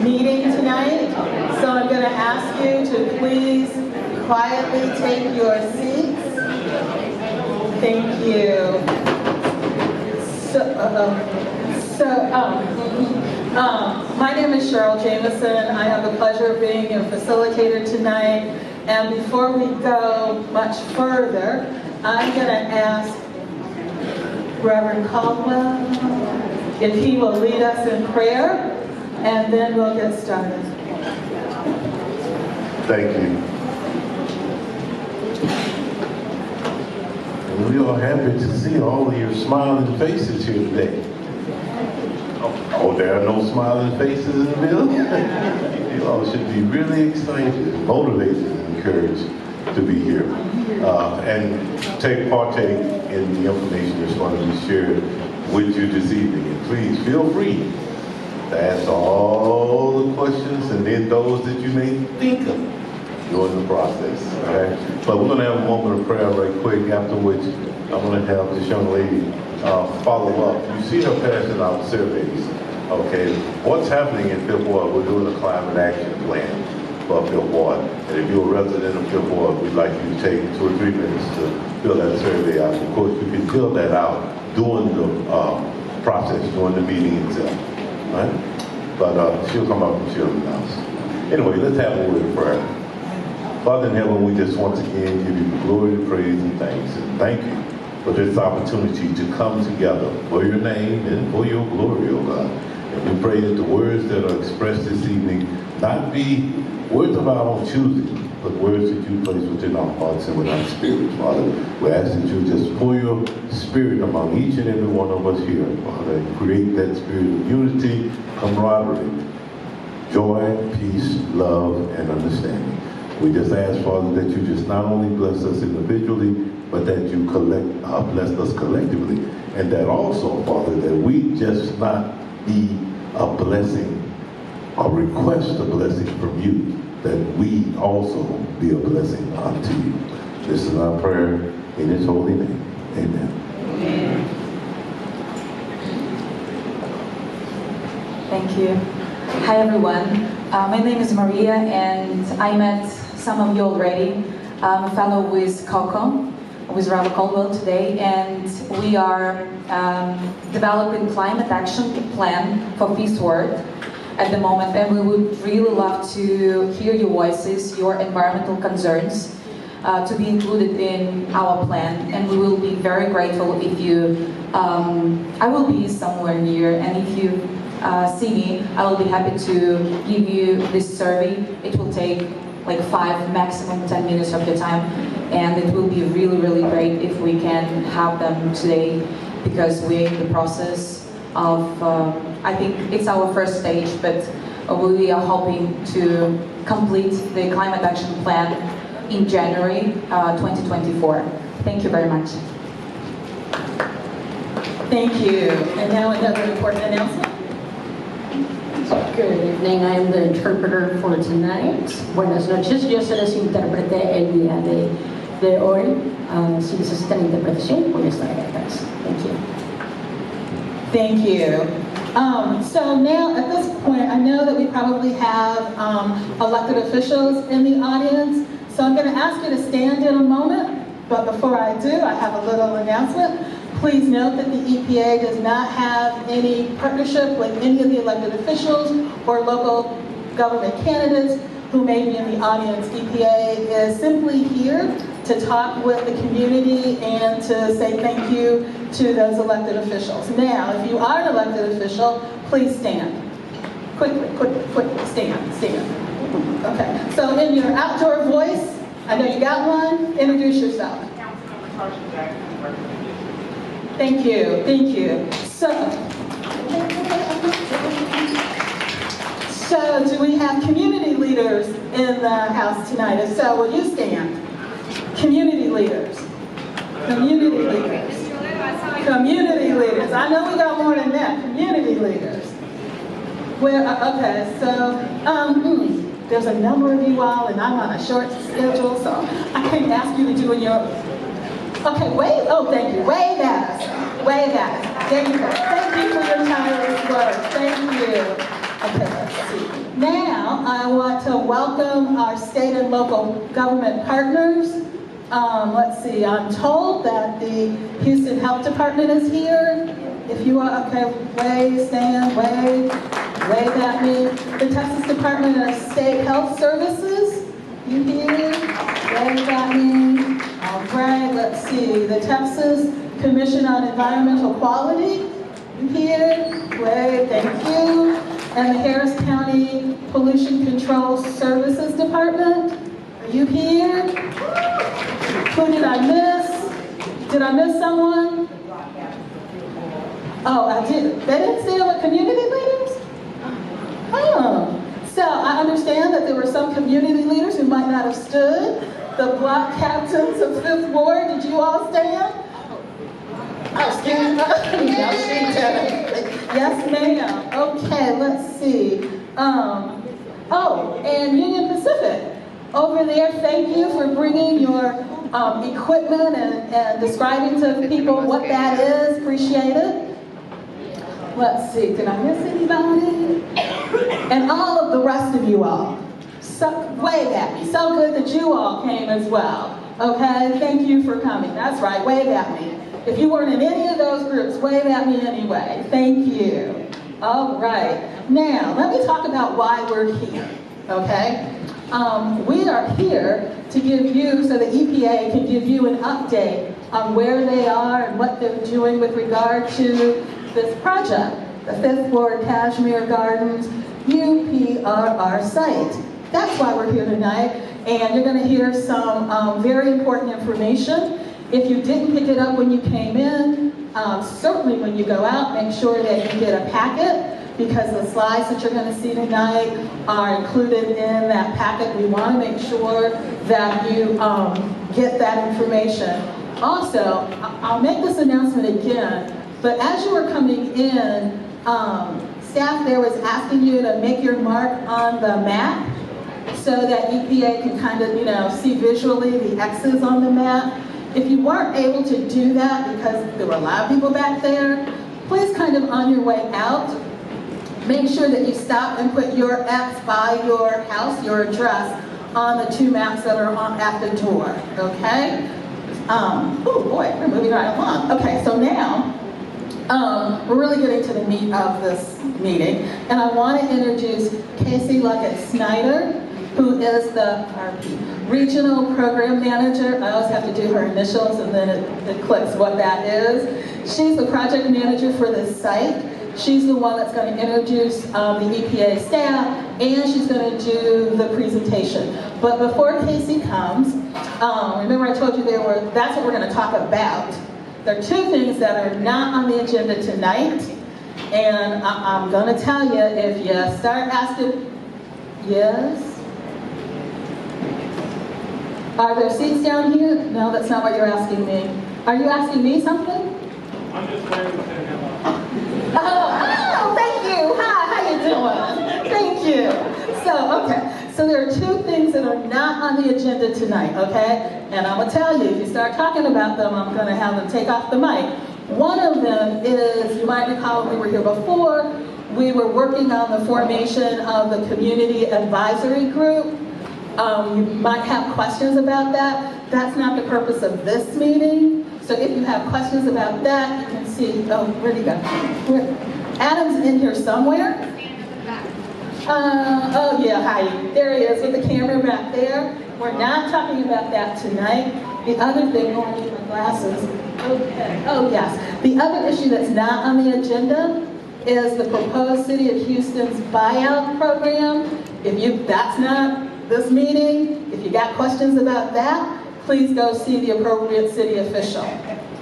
meeting tonight. So I'm going to ask you to please quietly take your seats. Thank you. My name is Cheryl Jameson. I have the pleasure of being your facilitator tonight. And before we go much further, I'm going to ask Reverend Caldwell if he will lead us in prayer, and then we'll get started. Thank you. And we are happy to see all of your smiling faces here today. Oh, there are no smiling faces in the building? You all should be really excited, motivated, and encouraged to be here. And partake in the information that's going to be shared with you this evening. And please feel free to ask all the questions and then those that you may think of during the process. Okay? But we're going to have a moment of prayer right quick, after which I'm going to have this young lady follow up. You see her passing out surveys. Okay, what's happening in Fifth Ward? We're doing a climate action plan for Fifth Ward. And if you're a resident of Fifth Ward, we'd like you to take 2 or 3 minutes to fill that survey out. Of course, you can fill that out during the process, during the meeting itself. Right? But she'll come up and she'll announce. Anyway, let's have a word of prayer. Father in heaven, we just once again give you the glory, praise, and thanks. And thank you for this opportunity to come together for your name and for your glory, oh God. And we pray that the words that are expressed this evening not be words of our own choosing, but words that you place within our hearts and within our spirits, Father. We ask that you just pour your spirit among each and every one of us here, Father, and create that spirit of unity, camaraderie, joy, peace, love, and understanding. We just ask, Father, that you just not only bless us individually, but that you bless us collectively. And that also, Father, that we just not be a blessing, or request a blessing from you, that we also be a blessing unto you. This is our prayer in his holy name. Amen. Amen. Thank you. Hi everyone. My name is Maria, and I met some of you already. I'm a fellow with Coco, with Reverend Caldwell today, and we are developing climate action plan for Fifth Ward at the moment, and we would really love to hear your voices, your environmental concerns, to be included in our plan. And we will be very grateful if you, I will be somewhere near, and if you see me, I will be happy to give you this survey. It will take like 5, maximum 10 minutes of your time, and it will be really, really great if we can have them today, because we're in the process of, I think it's our first stage, but we are hoping to complete the climate action plan in January 2024. Thank you very much. Thank you. And now another important announcement. Good evening, I am the interpreter for tonight. Buenas noches, yo se les intérprete el día de hoy. Si necesitan interpretación, voy a estar atrás. Thank you. Thank you. So now at this point, I know that we probably have elected officials in the audience. So I'm going to ask you to stand in a moment. But before I do, I have a little announcement. Please note that the EPA does not have any partnership with any of the elected officials or local government candidates who may be in the audience. EPA is simply here to talk with the community and to say thank you to those elected officials. Now, if you are an elected official, please stand. Quickly, stand. Okay, so in your outdoor voice, I know you got one, introduce yourself. Thank you. So do we have community leaders in the house tonight? If so, will you stand? Community leaders. I know we got more than that. Community leaders. Well, okay, so there's a number of you all, and I'm on a short schedule, so I can't ask you to do your. Okay, wave. Oh, thank you. Wave at us. There you go. Thank you for your tireless work. Thank you. Okay, let's see. I want to welcome our state and local government partners. Let's see, I'm told that the Houston Health Department is here. If you are, okay, wave, stand, wave at me. The Texas Department of State Health Services, you here? Wave at me. All right, let's see. The Texas Commission on Environmental Quality, you here? Wave, thank you. And the Harris County Pollution Control Services Department, are you here? Who did I miss? Did I miss someone? Oh, I did. They didn't stand with community leaders? Oh. So I understand that there were some community leaders who might not have stood. The block captains of 5th Ward, did you all stand? Oh, excuse me. No, she didn't. Yes, ma'am. Okay, let's see. Oh, and Union Pacific. Over there, thank you for bringing your equipment and describing to people what that is. Appreciate it. Let's see, did I miss anybody? And all of the rest of you all. So, wave at me. So good that you all came as well. Okay, thank you for coming. That's right, wave at me. If you weren't in any of those groups, wave at me anyway. Thank you. All right. Now, let me talk about why we're here. Okay? We are here to give you, so the EPA can give you an update on where they are and what they're doing with regard to this project, the 5th Ward Cashmere Gardens UPRR site. That's why we're here tonight, and you're going to hear some very important information. If you didn't pick it up when you came in, certainly when you go out, make sure that you get a packet, because the slides that you're going to see tonight are included in that packet. We want to make sure that you get that information. Also, I'll make this announcement again, but as you were coming in, staff there was asking you to make your mark on the map so that EPA can kind of, see visually the X's on the map. If you weren't able to do that because there were a lot of people back there, please kind of on your way out, make sure that you stop and put your X by your house, your address, on the 2 maps that are at the door, okay? Oh boy, we're moving right along. Okay, so now, we're really getting to the meat of this meeting, and I want to introduce Casey Luckett-Snyder, who is our Regional Program Manager. I always have to do her initials and then it clicks what that is. She's the project manager for this site. She's the one that's going to introduce the EPA staff, and she's going to do the presentation. But before Casey comes, remember I told you that's what we're going to talk about. There are 2 things that are not on the agenda tonight, and I'm going to tell you, if you start asking, yes? Are there seats down here? No, that's not what you're asking me. Are you asking me something? I'm just waiting to say hello. Oh, thank you. Hi, how you doing? Thank you. So there are 2 things that are not on the agenda tonight, okay? And I'm going to tell you, if you start talking about them, I'm going to have them take off the mic. One of them is, you might recall when we were here before, we were working on the formation of the Community Advisory Group. You might have questions about that. That's not the purpose of this meeting. So if you have questions about that, you can see, oh, where'd he go? Adam's in here somewhere. Oh yeah, hi, there he is with the camera back there. We're not talking about that tonight. The other thing, oh, I need my glasses. Okay, oh yes. The other issue that's not on the agenda is the proposed City of Houston's buyout program. That's not this meeting. If you got questions about that, please go see the appropriate city official,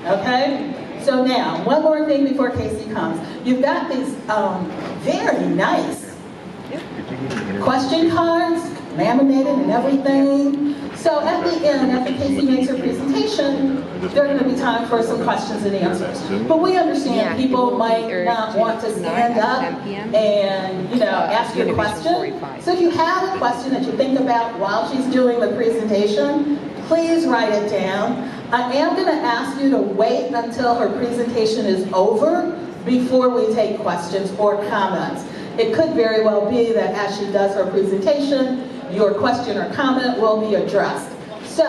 okay? So now, one more thing before Casey comes. You've got these very nice question cards, laminated and everything. So at the end, after Casey makes her presentation, there's going to be time for some questions and answers. But we understand people might not want to stand up and, ask you a question. So if you have a question that you think about while she's doing the presentation, please write it down. I am going to ask you to wait until her presentation is over before we take questions or comments. it could very well be that as she does her presentation, your question or comment will be addressed. So,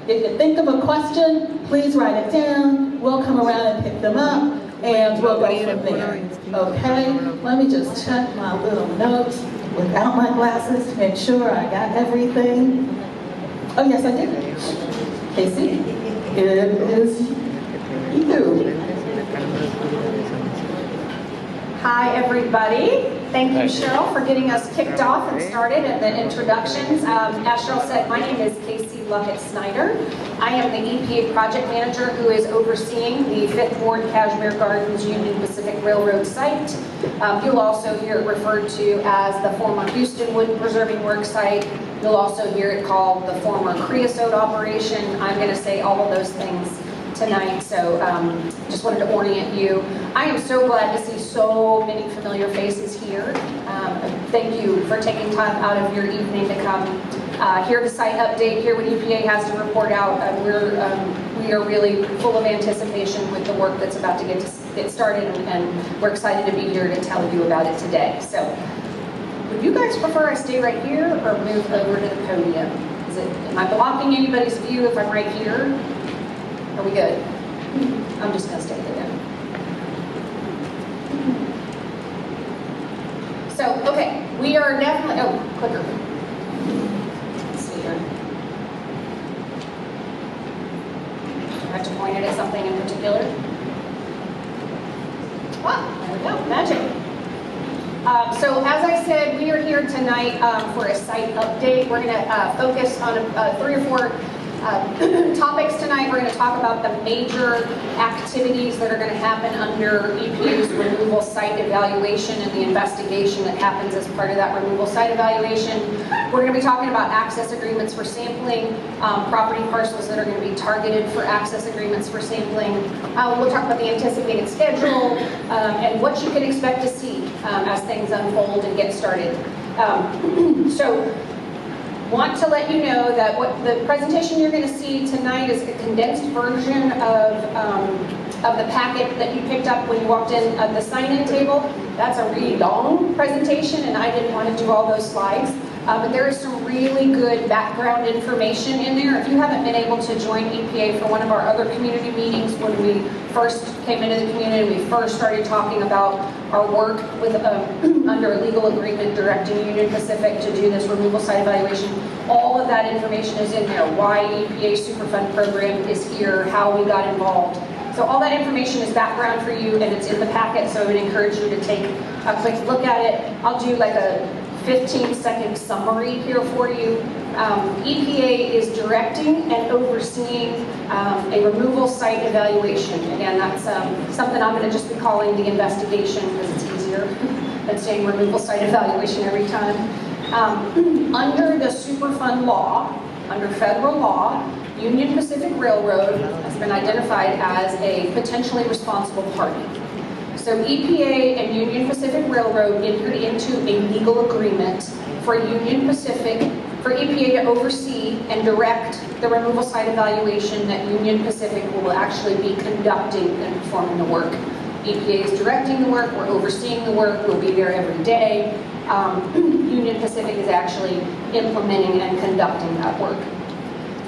if you think of a question, please write it down. We'll come around and pick them up, and we'll go from there. Okay? Let me just check my little notes without my glasses to make sure I got everything. Oh, yes, I did. Casey, it is you. Hi, everybody. Thank you, Cheryl, for getting us kicked off and started at the introductions. As Cheryl said, my name is Casey Luckett-Snyder. I am the EPA project manager who is overseeing the 5th Ward Cashmere Gardens Union Pacific Railroad site. You'll also hear it referred to as the former Houston Wood Preserving Works site. You'll also hear it called the former creosote operation. I'm going to say all of those things tonight, so just wanted to orient you. I am so glad to see so many familiar faces here. Thank you for taking time out of your evening to come hear the site update, hear what EPA has to report out. We are really full of anticipation with the work that's about to get started, and we're excited to be here to tell you about it today. So, would you guys prefer I stay right here or move over to the podium? Am I blocking anybody's view if I'm right here? Are we good? I'm just going to stay there. So, okay, we are definitely, oh, clicker. Let's see here. I have to point it at something in particular. Ah, there we go, magic. So as I said, we are here tonight for a site update. We're going to focus on 3 or 4 topics tonight. We're going to talk about the major activities that are going to happen under EPA's removal site evaluation and the investigation that happens as part of that removal site evaluation. We're going to be talking about access agreements for sampling, property parcels that are going to be targeted for access agreements for sampling. We'll talk about the anticipated schedule and what you can expect to see as things unfold and get started. Want to let you know that what the presentation you're going to see tonight is a condensed version of the packet that you picked up when you walked in at the sign-in table. That's a really long presentation, and I didn't want to do all those slides. But there is some really good background information in there. If you haven't been able to join EPA for one of our other community meetings when we first came into the community, we first started talking about our work with under a legal agreement directing Union Pacific to do this removal site evaluation. All of that information is in there. Why EPA Superfund program is here, how we got involved. So all that information is background for you, and it's in the packet, so I would encourage you to take a quick look at it. I'll do like a 15-second summary here for you. EPA is directing and overseeing a removal site evaluation. Again, that's something I'm going to just be calling the investigation because it's easier than saying removal site evaluation every time. Under the Superfund law, under federal law, Union Pacific Railroad has been identified as a potentially responsible party. So EPA and Union Pacific Railroad entered into a legal agreement for for EPA to oversee and direct the removal site evaluation that Union Pacific will actually be conducting and performing the work. EPA is directing the work, we're overseeing the work, we'll be there every day. Union Pacific is actually implementing and conducting that work.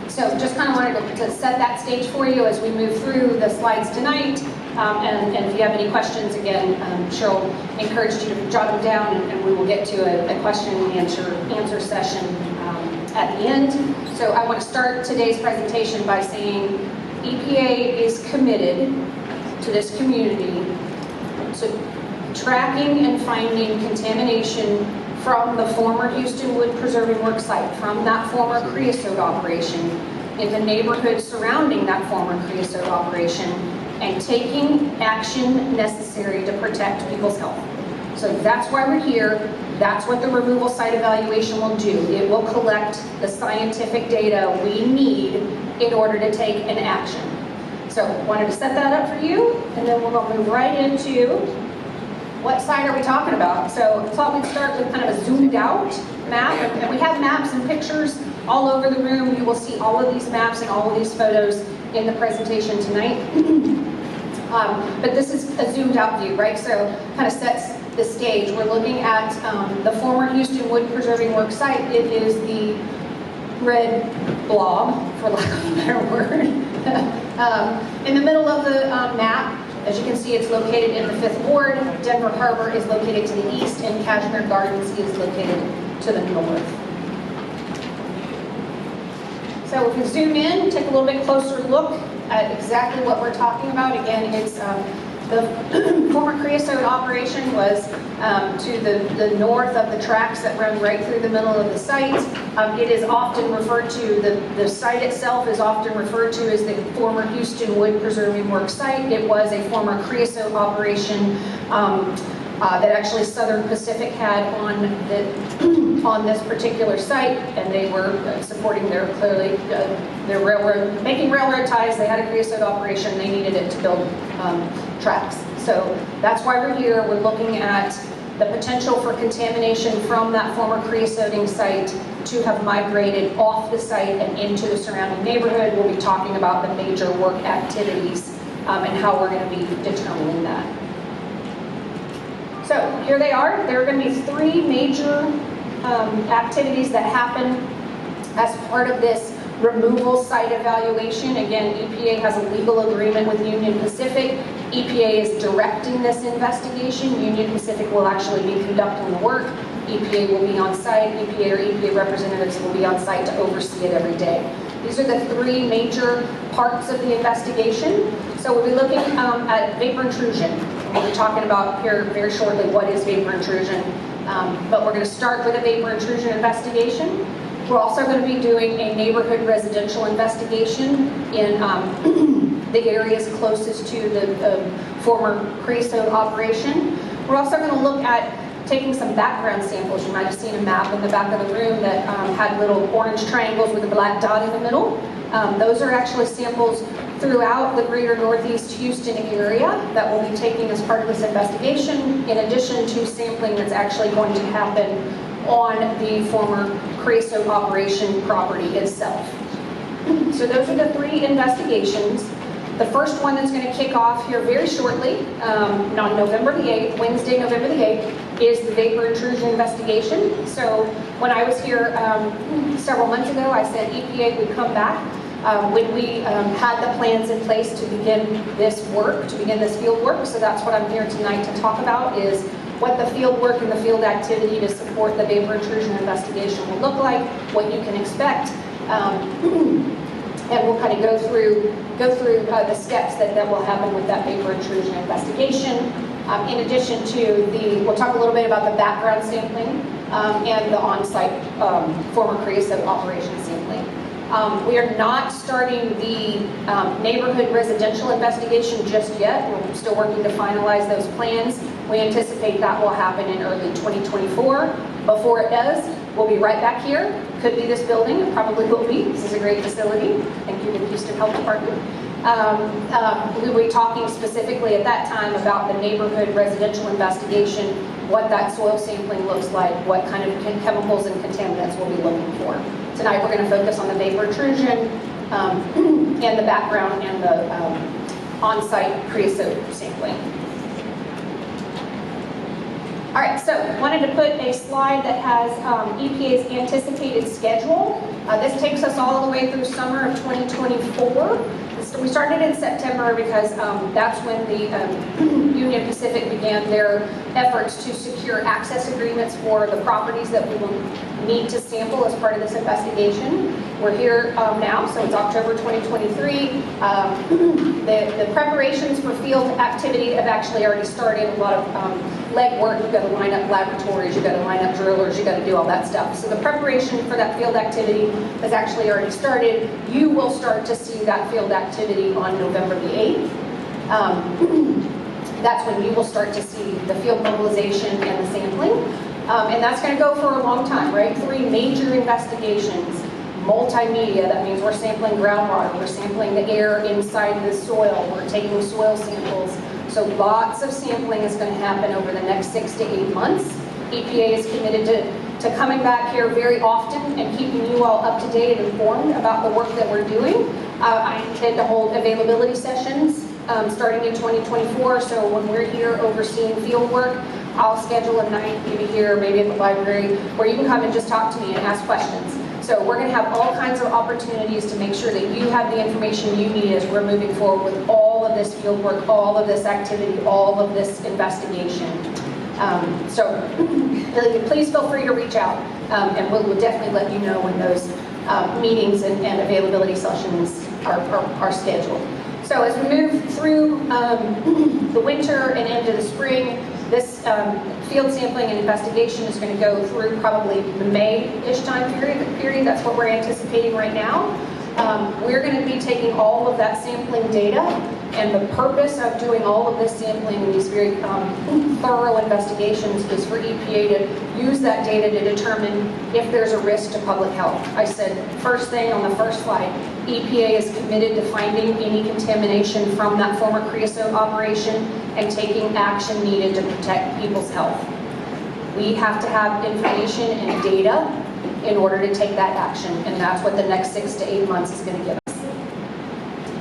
So just kind of wanted to set that stage for you as we move through the slides tonight. And if you have any questions, again, Cheryl encouraged you to jot them down, and we will get to a question and answer session at the end. So I want to start today's presentation by saying EPA is committed to this community to tracking and finding contamination from the former Houston Wood Preserving Works site, from that former creosote operation, in the neighborhood surrounding that former creosote operation, and taking action necessary to protect people's health. So that's why we're here. That's what the removal site evaluation will do. It will collect the scientific data we need in order to take an action. So wanted to set that up for you, and then we'll move right into what site are we talking about? So I thought we'd start with kind of a zoomed out map, and we have maps and pictures all over the room. You will see all of these maps and all of these photos in the presentation tonight. But this is a zoomed out view, right? So kind of sets the stage. We're looking at the former Houston Wood Preserving Works site. It is the red blob, for lack of a better word. In the middle of the map, as you can see, it's located in the 5th Ward. Denver Harbor is located to the east, and Cashmere Gardens is located to the north. So if we zoom in, take a little bit closer look at exactly what we're talking about. Again, it's the former creosote operation was to the north of the tracks that run right through the middle of the site. It is often referred to, the site itself is often referred to as the former Houston Wood Preserving Works site. It was a former creosote operation that actually Southern Pacific had on this particular site, and they were supporting their railroad, making railroad ties. They had a creosote operation. They needed it to build tracks. So that's why we're here. We're looking at the potential for contamination from that former creosoting site to have migrated off the site and into the surrounding neighborhood. We'll be talking about the major work activities and how we're going to be determining that. So here they are. There are going to be 3 major activities that happen as part of this removal site evaluation. Again, EPA has a legal agreement with Union Pacific. EPA is directing this investigation. Union Pacific will actually be conducting the work. EPA will be on site. EPA or EPA representatives will be on site to oversee it every day. These are the 3 major parts of the investigation. So we'll be looking at vapor intrusion. We'll be talking about here very shortly what is vapor intrusion. But we're going to start with a vapor intrusion investigation. We're also going to be doing a neighborhood residential investigation in the areas closest to the former creosote operation. We're also going to look at taking some background samples. You might have seen a map in the back of the room that had little orange triangles with a black dot in the middle. Those are actually samples throughout the greater Northeast Houston area that we'll be taking as part of this investigation, in addition to sampling that's actually going to happen on the former creosote operation property itself. So those are the 3 investigations. The first one that's going to kick off here very shortly, on November the 8th, Wednesday, November the 8th, is the vapor intrusion investigation. So when I was here several months ago, I said EPA would come back when we had the plans in place to begin this work, to begin this field work. So that's what I'm here tonight to talk about, is what the field work and the field activity to support the vapor intrusion investigation will look like, what you can expect. And we'll kind of go through the steps that will happen with that vapor intrusion investigation. In addition to we'll talk a little bit about the background sampling and the on-site former creosote operation sampling. We are not starting the neighborhood residential investigation just yet. We're still working to finalize those plans. We anticipate that will happen in early 2024. Before it does, we'll be right back here. Could be this building, it probably will be. This is a great facility. Thank you to the Houston Health Department. We will be talking specifically at that time about the neighborhood residential investigation, what that soil sampling looks like, what kind of chemicals and contaminants we'll be looking for. Tonight we're going to focus on the vapor intrusion and the background and the on-site creosote sampling. All right, so wanted to put a slide that has EPA's anticipated schedule. This takes us all the way through summer of 2024. We started in September because that's when the Union Pacific began their efforts to secure access agreements for the properties that we will need to sample as part of this investigation. We're here now, so it's October 2023. The preparations for field activity have actually already started. A lot of legwork. You've got to line up laboratories, you've got to line up drillers, you've got to do all that stuff. So the preparation for that field activity has actually already started. You will start to see that field activity on November the 8th. That's when you will start to see the field mobilization and the sampling. And that's going to go for a long time, right? 3 major investigations. Multimedia, that means we're sampling groundwater, we're sampling the air inside the soil, we're taking soil samples. So lots of sampling is going to happen over the next 6 to 8 months. EPA is committed to coming back here very often and keeping you all up to date and informed about the work that we're doing. I intend to hold availability sessions starting in 2024. So when we're here overseeing field work, I'll schedule a night, maybe here, maybe at the library, where you can come and just talk to me and ask questions. So we're going to have all kinds of opportunities to make sure that you have the information you need as we're moving forward with all of this field work, all of this activity, all of this investigation. So please feel free to reach out, and we'll definitely let you know when those meetings and availability sessions are scheduled. So as we move through the winter and into the spring, this field sampling and investigation is going to go through probably the May-ish time period. That's what we're anticipating right now. We're going to be taking all of that sampling data, and the purpose of doing all of this sampling and these very thorough investigations is for EPA to use that data to determine if there's a risk to public health. I said first thing on the first slide, EPA is committed to finding any contamination from that former creosote operation and taking action needed to protect people's health. We have to have information and data in order to take that action, and that's what the next 6 to 8 months is going to give us.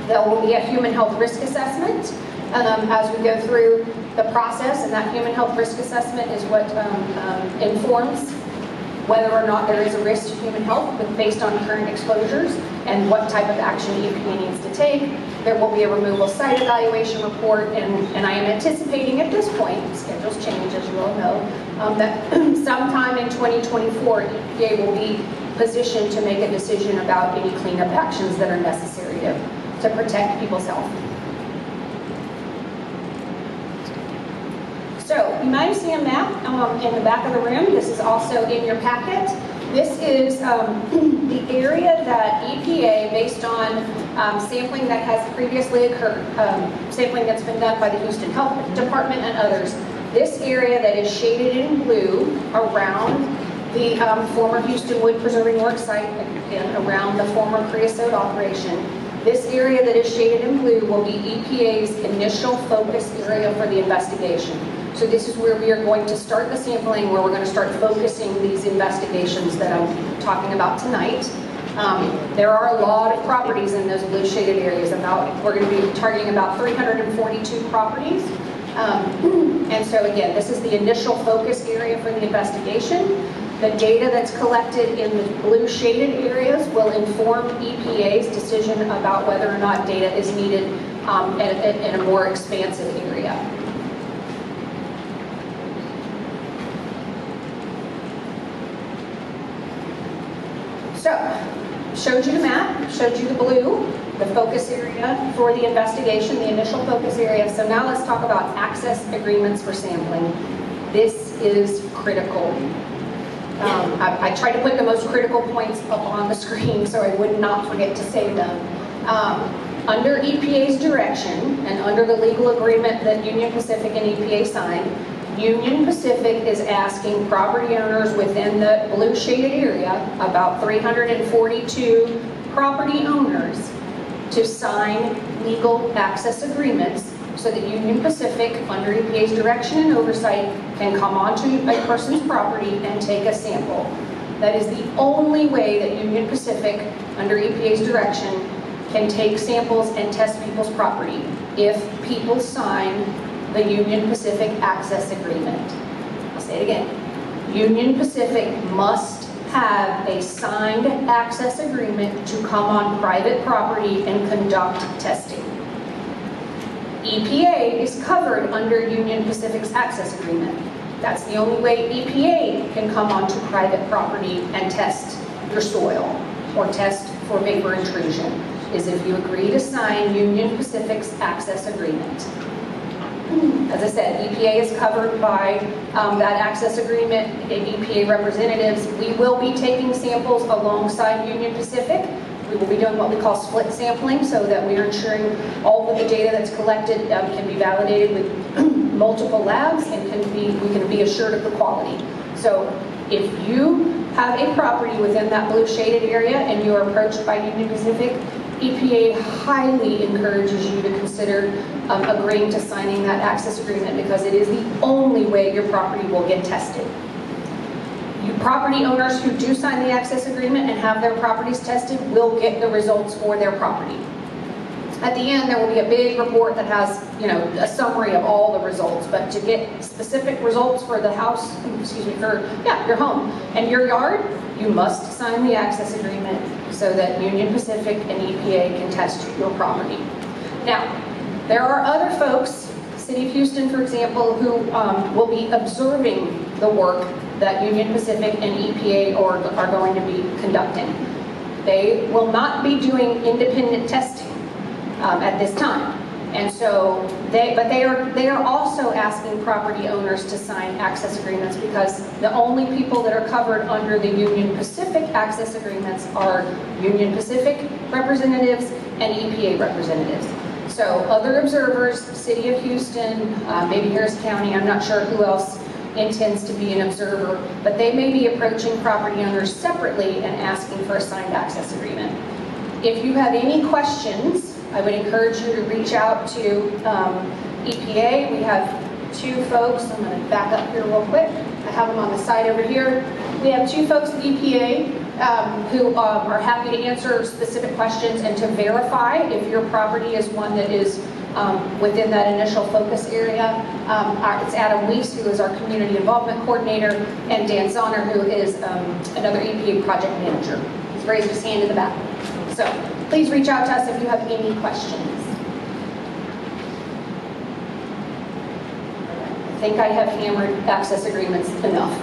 There will be a human health risk assessment as we go through the process, and that human health risk assessment is what informs whether or not there is a risk to human health based on current exposures and what type of action EPA needs to take. There will be a removal site evaluation report, and I am anticipating at this point, schedules change as you all know, that sometime in 2024 EPA will be positioned to make a decision about any cleanup actions that are necessary to protect people's health. So you might have seen a map in the back of the room. This is also in your packet. This is the area that EPA, based on sampling that has previously occurred, sampling that's been done by the Houston Health Department and others, this area that is shaded in blue around the former Houston Wood Preserving Works site and around the former creosote operation, this area that is shaded in blue will be EPA's initial focus area for the investigation. So this is where we are going to start the sampling, where we're going to start focusing these investigations that I'm talking about tonight. There are a lot of properties in those blue shaded areas. We're going to be targeting about 342 properties. And so again, this is the initial focus area for the investigation. The data that's collected in the blue shaded areas will inform EPA's decision about whether or not data is needed in a more expansive area. So, showed you the map, showed you the blue, the focus area for the investigation, the initial focus area. So now let's talk about access agreements for sampling. This is critical. I tried to put the most critical points up on the screen so I would not forget to say them. Under EPA's direction and under the legal agreement that Union Pacific and EPA signed, Union Pacific is asking property owners within the blue shaded area, about 342 property owners, to sign legal access agreements so that Union Pacific, under EPA's direction and oversight, can come onto a person's property and take a sample. That is the only way that Union Pacific, under EPA's direction, can take samples and test people's property, if people sign the Union Pacific Access Agreement. I'll say it again. Union Pacific must have a signed access agreement to come on private property and conduct testing. EPA is covered under Union Pacific's access agreement. That's the only way EPA can come onto private property and test your soil or test for vapor intrusion, is if you agree to sign Union Pacific's access agreement. As I said, EPA is covered by that access agreement. EPA representatives, we will be taking samples alongside Union Pacific. We will be doing what we call split sampling so that we are ensuring all of the data that's collected can be validated with multiple labs and we can be assured of the quality. So if you have a property within that blue shaded area and you are approached by Union Pacific, EPA highly encourages you to consider agreeing to signing that access agreement, because it is the only way your property will get tested. You property owners who do sign the access agreement and have their properties tested will get the results for their property. At the end, there will be a big report that has, a summary of all the results. But to get specific results for the house, your home and your yard, you must sign the access agreement so that Union Pacific and EPA can test your property. Now, there are other folks, City of Houston, for example, who will be observing the work that Union Pacific and EPA are going to be conducting. They will not be doing independent testing at this time. And so, they are also asking property owners to sign access agreements because the only people that are covered under the Union Pacific access agreements are Union Pacific representatives and EPA representatives. So other observers, City of Houston, maybe Harris County, I'm not sure who else intends to be an observer, but they may be approaching property owners separately and asking for a signed access agreement. If you have any questions, I would encourage you to reach out to EPA. We have two folks, I'm going to back up here real quick. I have them on the side over here. We have two folks at EPA who are happy to answer specific questions and to verify if your property is one that is within that initial focus area. It's Adam Weiss, who is our community involvement coordinator, and Dan Zahner, who is another EPA project manager. He's raised his hand in the back. So please reach out to us if you have any questions. I think I have hammered access agreements enough.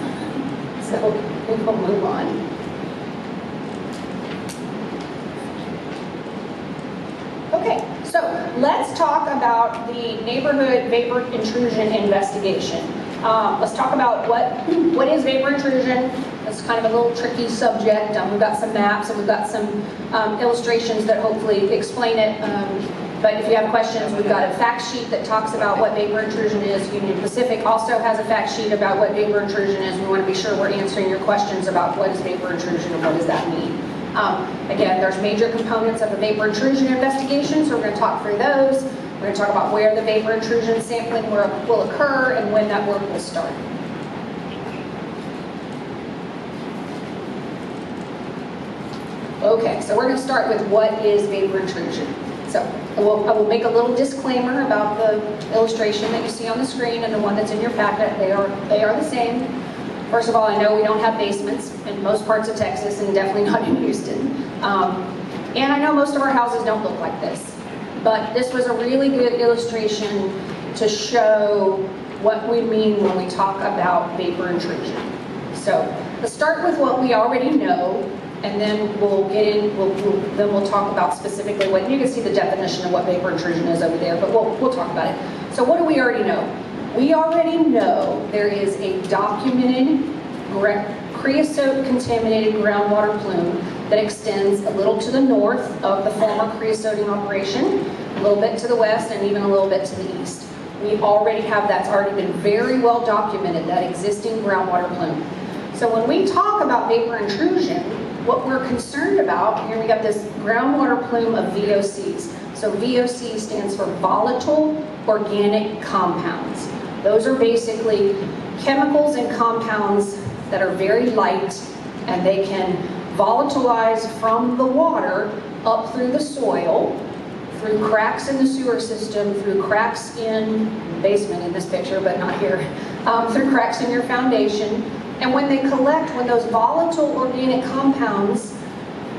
So we will move on. Okay, so let's talk about the neighborhood vapor intrusion investigation. Let's talk about what is vapor intrusion. It's kind of a little tricky subject. We've got some maps and we've got some illustrations that hopefully explain it. But if you have questions, we've got a fact sheet that talks about what vapor intrusion is. Union Pacific also has a fact sheet about what vapor intrusion is. We want to be sure we're answering your questions about what is vapor intrusion and what does that mean. Again, there's major components of a vapor intrusion investigation, so we're going to talk through those. We're going to talk about where the vapor intrusion sampling will occur and when that work will start. Okay, so we're going to start with what is vapor intrusion. So I will make a little disclaimer about the illustration that you see on the screen and the one that's in your packet. They are the same. First of all, I know we don't have basements in most parts of Texas and definitely not in Houston. And I know most of our houses don't look like this. But this was a really good illustration to show what we mean when we talk about vapor intrusion. So let's start with what we already know, and then we'll talk about specifically what, you can see the definition of what vapor intrusion is over there, but we'll talk about it. So what do we already know? We already know there is a documented creosote contaminated groundwater plume that extends a little to the north of the former creosoting operation, a little bit to the west, and even a little bit to the east. We already have, that's already been very well documented, that existing groundwater plume. So when we talk about vapor intrusion, what we're concerned about, here we got this groundwater plume of VOCs. So VOC stands for volatile organic compounds. Those are basically chemicals and compounds that are very light, and they can volatilize from the water up through the soil, through cracks in the sewer system, through cracks in the basement in this picture, but not here, through cracks in your foundation. And when they collect, when those volatile organic compounds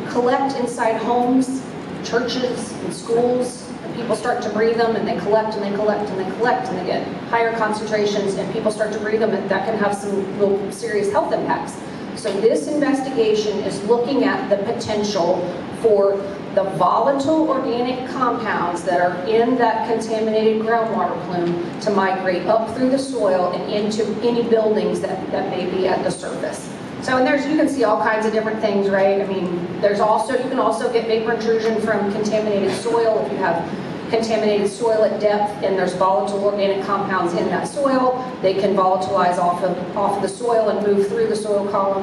collect inside homes, churches, and schools, and people start to breathe them, and they collect and they collect and they collect, and they get higher concentrations, and people start to breathe them, and that can have some real serious health impacts. So this investigation is looking at the potential for the volatile organic compounds that are in that contaminated groundwater plume to migrate up through the soil and into any buildings that may be at the surface. So, and you can see all kinds of different things, right? I mean, you can also get vapor intrusion from contaminated soil. If you have contaminated soil at depth and there's volatile organic compounds in that soil, they can volatilize off of the soil and move through the soil column.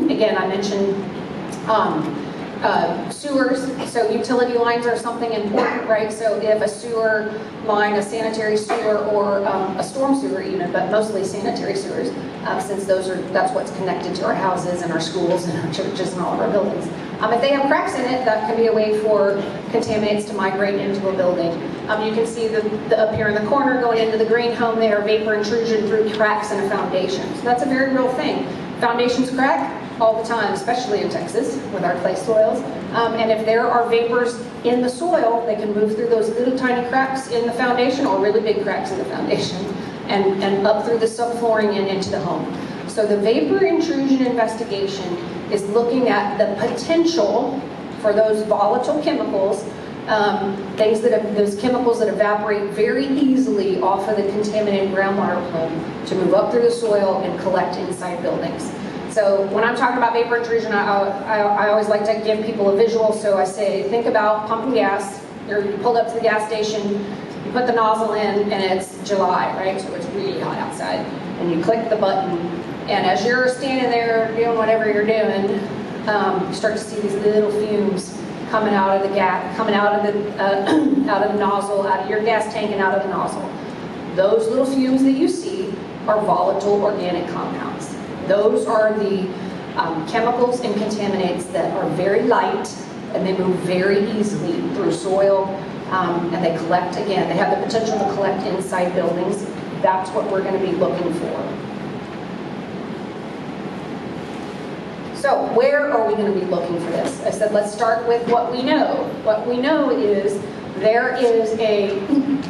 Again, I mentioned Sewers, so utility lines are something important, right? So if a sewer line, a sanitary sewer, or a storm sewer even, but mostly sanitary sewers, since that's what's connected to our houses and our schools and our churches and all of our buildings. If they have cracks in it, that can be a way for contaminants to migrate into a building. You can see up here in the corner going into the green home there, vapor intrusion through cracks in a foundation. So that's a very real thing. Foundations crack all the time, especially in Texas with our clay soils. And if there are vapors in the soil, they can move through those little tiny cracks in the foundation or really big cracks in the foundation and up through the subflooring and into the home. So the vapor intrusion investigation is looking at the potential for those volatile chemicals, those chemicals that evaporate very easily off of the contaminated groundwater plume to move up through the soil and collect inside buildings. So when I'm talking about vapor intrusion, I always like to give people a visual. So I say, think about pumping gas. You pulled up to the gas station, you put the nozzle in, and it's July, right? So it's really hot outside. And you click the button, and as you're standing there doing whatever you're doing, you start to see these little fumes coming out of the gas, coming out of the out of the nozzle, out of your gas tank, and out of the nozzle. Those little fumes that you see are volatile organic compounds. Those are the chemicals and contaminants that are very light and they move very easily through soil and they collect, again, they have the potential to collect inside buildings. That's what we're going to be looking for. So where are we going to be looking for this? I said let's start with what we know. What we know is there is a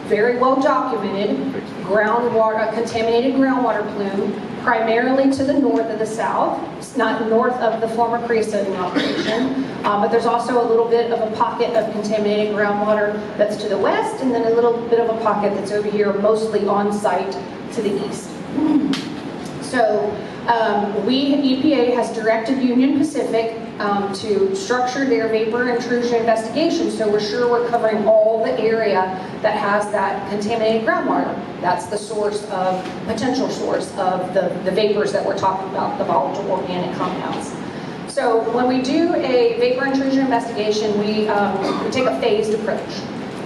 very well documented groundwater, contaminated groundwater plume, primarily to the north of the south. It's not north of the former creosoting operation, but there's also a little bit of a pocket of contaminated groundwater that's to the west, and then a little bit of a pocket that's over here, mostly on site to the east. So EPA has directed Union Pacific to structure their vapor intrusion investigation, so we're sure we're covering all the area that has that contaminated groundwater. That's the potential source of the vapors that we're talking about, the volatile organic compounds. So when we do a vapor intrusion investigation, we take a phased approach.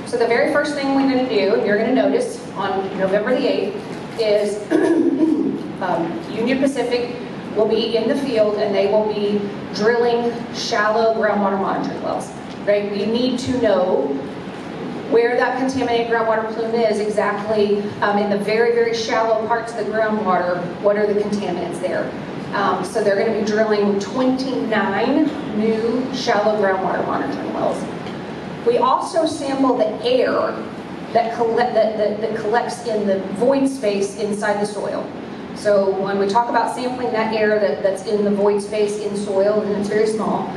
So the very first thing we're going to do, and you're going to notice on November the 8th, is Union Pacific will be in the field and they will be drilling shallow groundwater monitoring wells. Right? We need to know where that contaminated groundwater plume is exactly in the very, very shallow parts of the groundwater. What are the contaminants there? So they're going to be drilling 29 new shallow groundwater monitoring wells. We also sample the air that collects in the void space inside the soil. So when we talk about sampling that air that's in the void space in soil, and it's very small,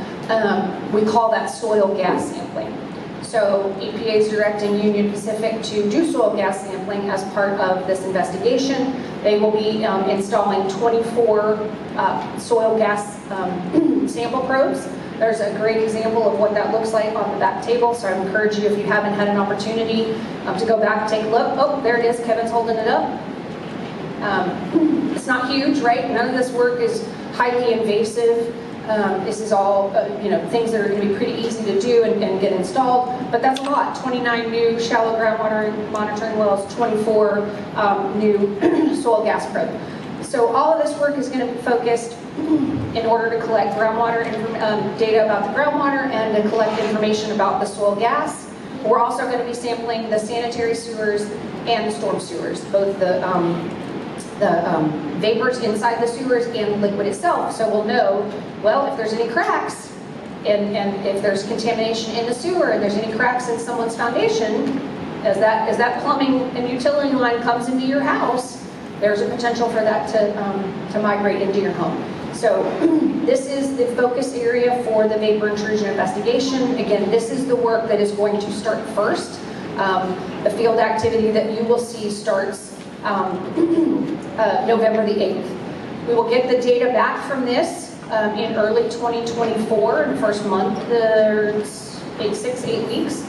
we call that soil gas sampling. So EPA is directing Union Pacific to do soil gas sampling as part of this investigation. They will be installing 24 soil gas sample probes. There's a great example of what that looks like on the back table, so I encourage you, if you haven't had an opportunity, to go back and take a look. Oh, there it is, Kevin's holding it up. It's not huge, right? None of this work is highly invasive. This is all things that are going to be pretty easy to do and get installed, but that's a lot. 29 new shallow groundwater monitoring wells, 24 new soil gas probe. So all of this work is going to be focused in order to collect groundwater data about the groundwater and to collect information about the soil gas. We're also going to be sampling the sanitary sewers and the storm sewers, both the vapors inside the sewers and the liquid itself. So we'll know, well, if there's any cracks and if there's contamination in the sewer and there's any cracks in someone's foundation, as that plumbing and utility line comes into your house, there's a potential for that to migrate into your home. So this is the focus area for the vapor intrusion investigation. Again, this is the work that is going to start first. The field activity that you will see starts November the 8th. We will get the data back from this in early 2024, in the first month, 8 weeks.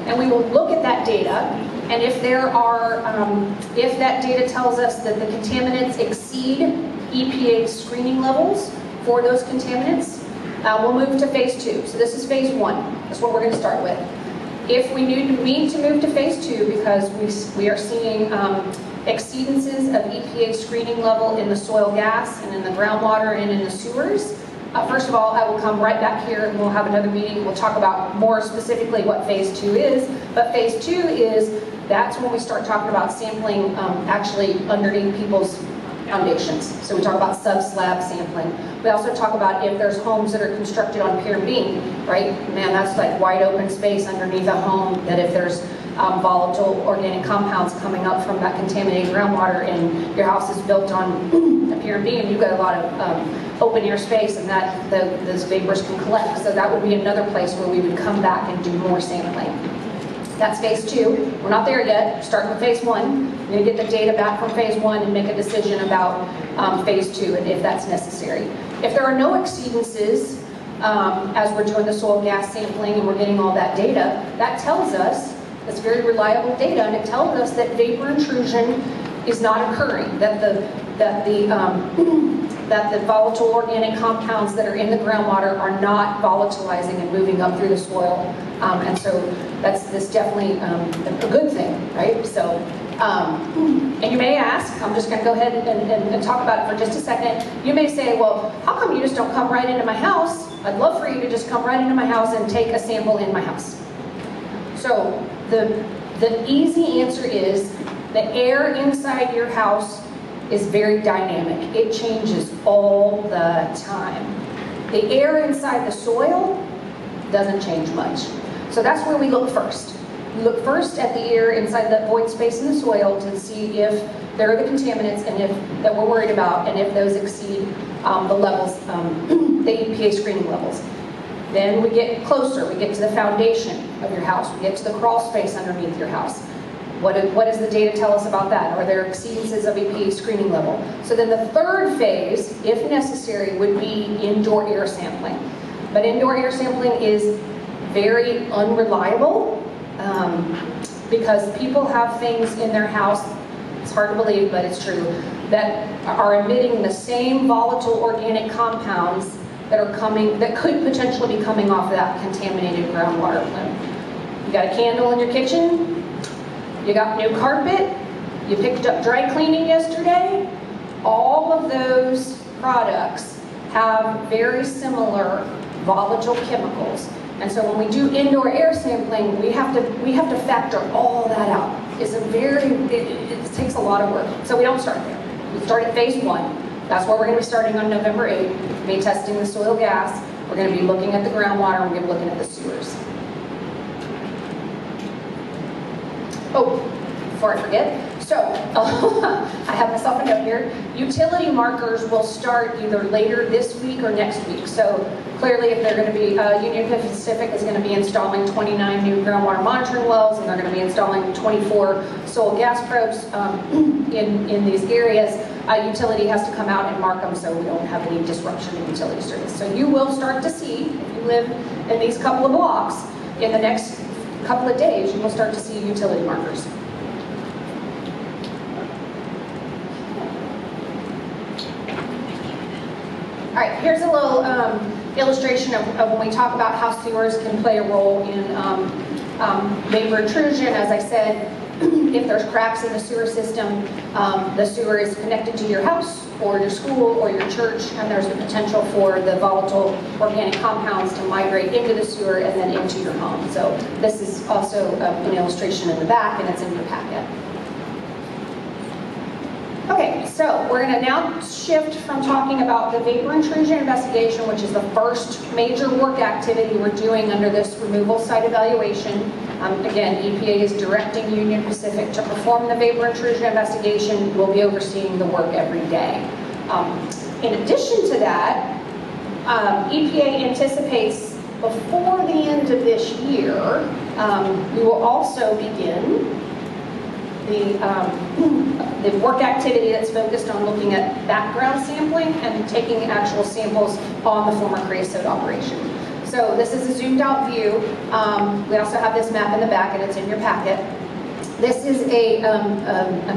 And we will look at that data, and if that data tells us that the contaminants exceed EPA screening levels for those contaminants, We'll move to phase 2. So this is phase 1. That's what we're going to start with. If we need to move to phase 2 because we are seeing exceedances of EPA screening level in the soil gas and in the groundwater and in the sewers, first of all, I will come right back here and we'll have another meeting. We'll talk about more specifically what phase 2 is. But phase 2 is, that's when we start talking about sampling actually underneath people's foundations. So we talk about sub-slab sampling. We also talk about if there's homes that are constructed on pier and beam, right? Man, that's like wide open space underneath a home, that if there's volatile organic compounds coming up from that contaminated groundwater and your house is built on a pier and beam, you've got a lot of open air space and that those vapors can collect. So that would be another place where we would come back and do more sampling. That's phase 2. We're not there yet. Starting with phase 1. We're going to get the data back from phase 1 and make a decision about phase 2 and if that's necessary. If there are no exceedances as we're doing the soil gas sampling and we're getting all that data, that tells us, it's very reliable data, and it tells us that vapor intrusion is not occurring, that the volatile organic compounds that are in the groundwater are not volatilizing and moving up through the soil. And so that's definitely a good thing, right? So, and you may ask, I'm just going to go ahead and talk about it for just a second. You may say, well, how come you just don't come right into my house? I'd love for you to just come right into my house and take a sample in my house. So the easy answer is the air inside your house is very dynamic. It changes all the time. The air inside the soil doesn't change much. So that's where we look first. We look first at the air inside the void space in the soil to see if there are the contaminants and that we're worried about, and if those exceed the levels, the EPA screening levels. Then we get closer. We get to the foundation of your house. We get to the crawl space underneath your house. What does the data tell us about that? Are there exceedances of EPA screening level? So then the third phase, if necessary, would be indoor air sampling. But indoor air sampling is very unreliable because people have things in their house, it's hard to believe, but it's true, that are emitting the same volatile organic compounds that could potentially be coming off of that contaminated groundwater plume. You got a candle in your kitchen, you got new carpet, you picked up dry cleaning yesterday, all of those products have very similar volatile chemicals. And so when we do indoor air sampling, we have to factor all that out. It takes a lot of work. So we don't start there. We start at phase 1. That's where we're going to be starting on November 8th. We're going to be testing the soil gas. We're going to be looking at the groundwater. We're going to be looking at the sewers. Oh, before I forget, so I have myself a note here. Utility markers will start either later this week or next week. So clearly, if they're going to be, Union Pacific is going to be installing 29 new groundwater monitoring wells, and they're going to be installing 24 soil gas probes in these areas. Utility has to come out and mark them so we don't have any disruption in utility service. So you will start to see, if you live in these couple of blocks, in the next couple of days, you will start to see utility markers. All right, here's a little illustration of when we talk about how sewers can play a role in vapor intrusion. As I said, if there's cracks in the sewer system, the sewer is connected to your house or your school or your church, and there's the potential for the volatile organic compounds to migrate into the sewer and then into your home. So this is also an illustration in the back, and it's in your packet. Okay, so we're going to now shift from talking about the vapor intrusion investigation, which is the first major work activity we're doing under this removal site evaluation. Again, EPA is directing Union Pacific to perform the vapor intrusion investigation. We'll be overseeing the work every day. In addition to that, EPA anticipates before the end of this year, we will also begin the work activity that's focused on looking at background sampling and taking actual samples on the former creosote operation. So this is a zoomed out view. We also have this map in the back, and it's in your packet. This is a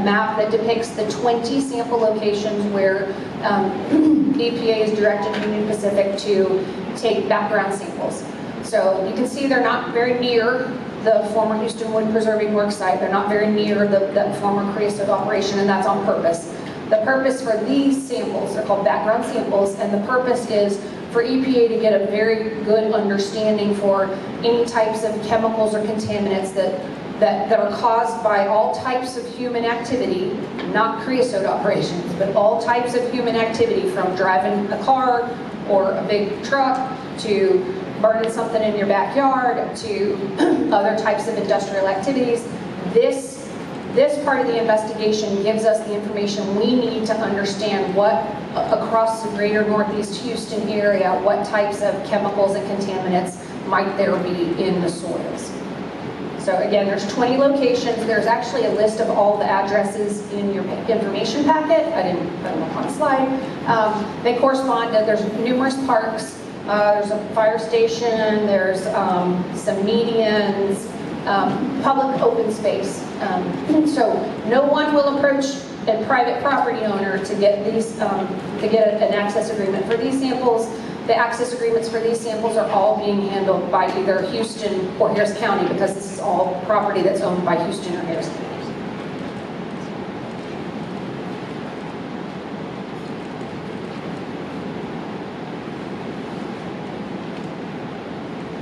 map that depicts the 20 sample locations where EPA has directed Union Pacific to take background samples. So you can see they're not very near the former Houston Wood Preserving Works site. They're not very near the former creosote operation, and that's on purpose. The purpose for these samples, they're called background samples, and the purpose is for EPA to get a very good understanding for any types of chemicals or contaminants that are caused by all types of human activity, not creosote operations, but all types of human activity, from driving a car or a big truck to burning something in your backyard to other types of industrial activities. This part of the investigation gives us the information we need to understand what, across the greater Northeast Houston area, what types of chemicals and contaminants might there be in the soils. So again, there's 20 locations. There's actually a list of all the addresses in your information packet. I didn't put them up on a slide. They correspond to, there's numerous parks. There's a fire station. There's some medians, public open space. So no one will approach a private property owner to get these, to get an access agreement for these samples. The access agreements for these samples are all being handled by either Houston or Harris County, because this is all property that's owned by Houston or Harris County.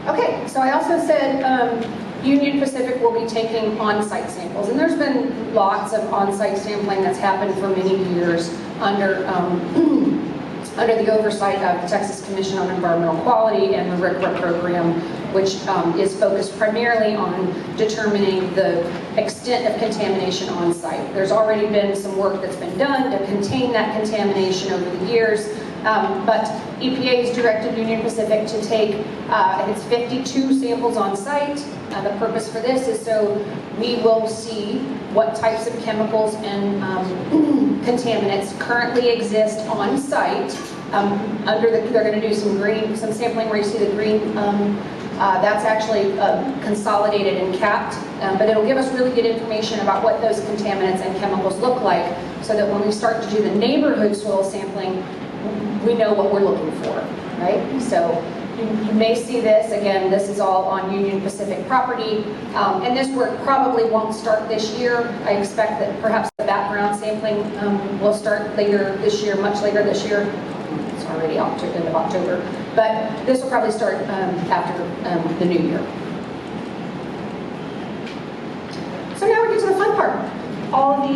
Okay, so I also said Union Pacific will be taking on-site samples, and there's been lots of on-site sampling that's happened for many years under the oversight of the Texas Commission on Environmental Quality and the RCRA program, which is focused primarily on determining the extent of contamination on site. There's already been some work that's been done to contain that contamination over the years, but EPA has directed Union Pacific to take, I think it's 52 samples on site. The purpose for this is so we will see what types of chemicals and contaminants currently exist on site. They're going to do some sampling where you see the green. That's actually consolidated and capped, but it'll give us really good information about what those contaminants and chemicals look like, so that when we start to do the neighborhood soil sampling, we know what we're looking for, right? So you may see this, again, this is all on Union Pacific property, and this work probably won't start this year. I expect that perhaps the background sampling will start later this year, much later this year. It's already end of October, but this will probably start after the new year. So now we get to the fun part, all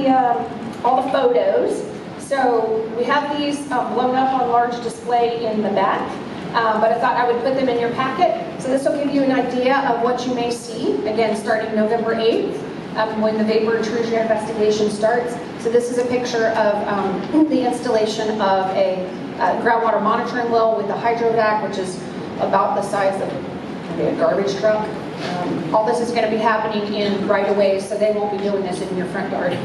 the photos. So we have these blown up on large display in the back, but I thought I would put them in your packet. So this will give you an idea of what you may see, again, starting November 8th, when the vapor intrusion investigation starts. So this is a picture of the installation of a groundwater monitoring well with a hydrovac, which is about the size of maybe a garbage truck. All this is going to be happening in right-of-ways, so they won't be doing this in your front yard.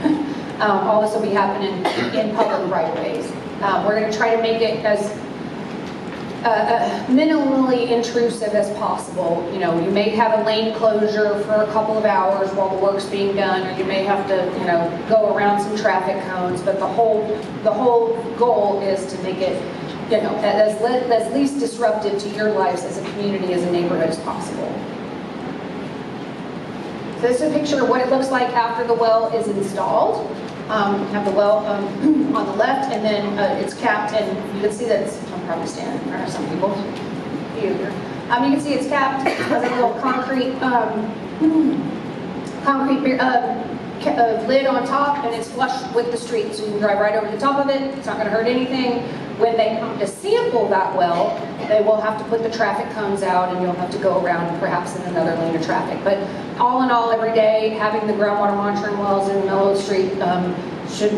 All this will be happening in public right-of-ways. We're going to try to make it as minimally intrusive as possible. You know, you may have a lane closure for a couple of hours while the work's being done, or you may have to, you know, go around some traffic cones. But the whole goal is to make it, you know, as least disruptive to your lives as a community, as a neighborhood as possible. So this is a picture of what it looks like after the well is installed. Have the well on the left, and then it's capped, and you can see that it's, I'm probably standing in front of some people. You can see it's capped. It has a little concrete lid on top, and it's flush with the street, so you can drive right over the top of it. It's not going to hurt anything. When they come to sample that well, they will have to put the traffic cones out, and you'll have to go around perhaps in another lane of traffic. But all in all, every day, having the groundwater monitoring wells in the middle of the street should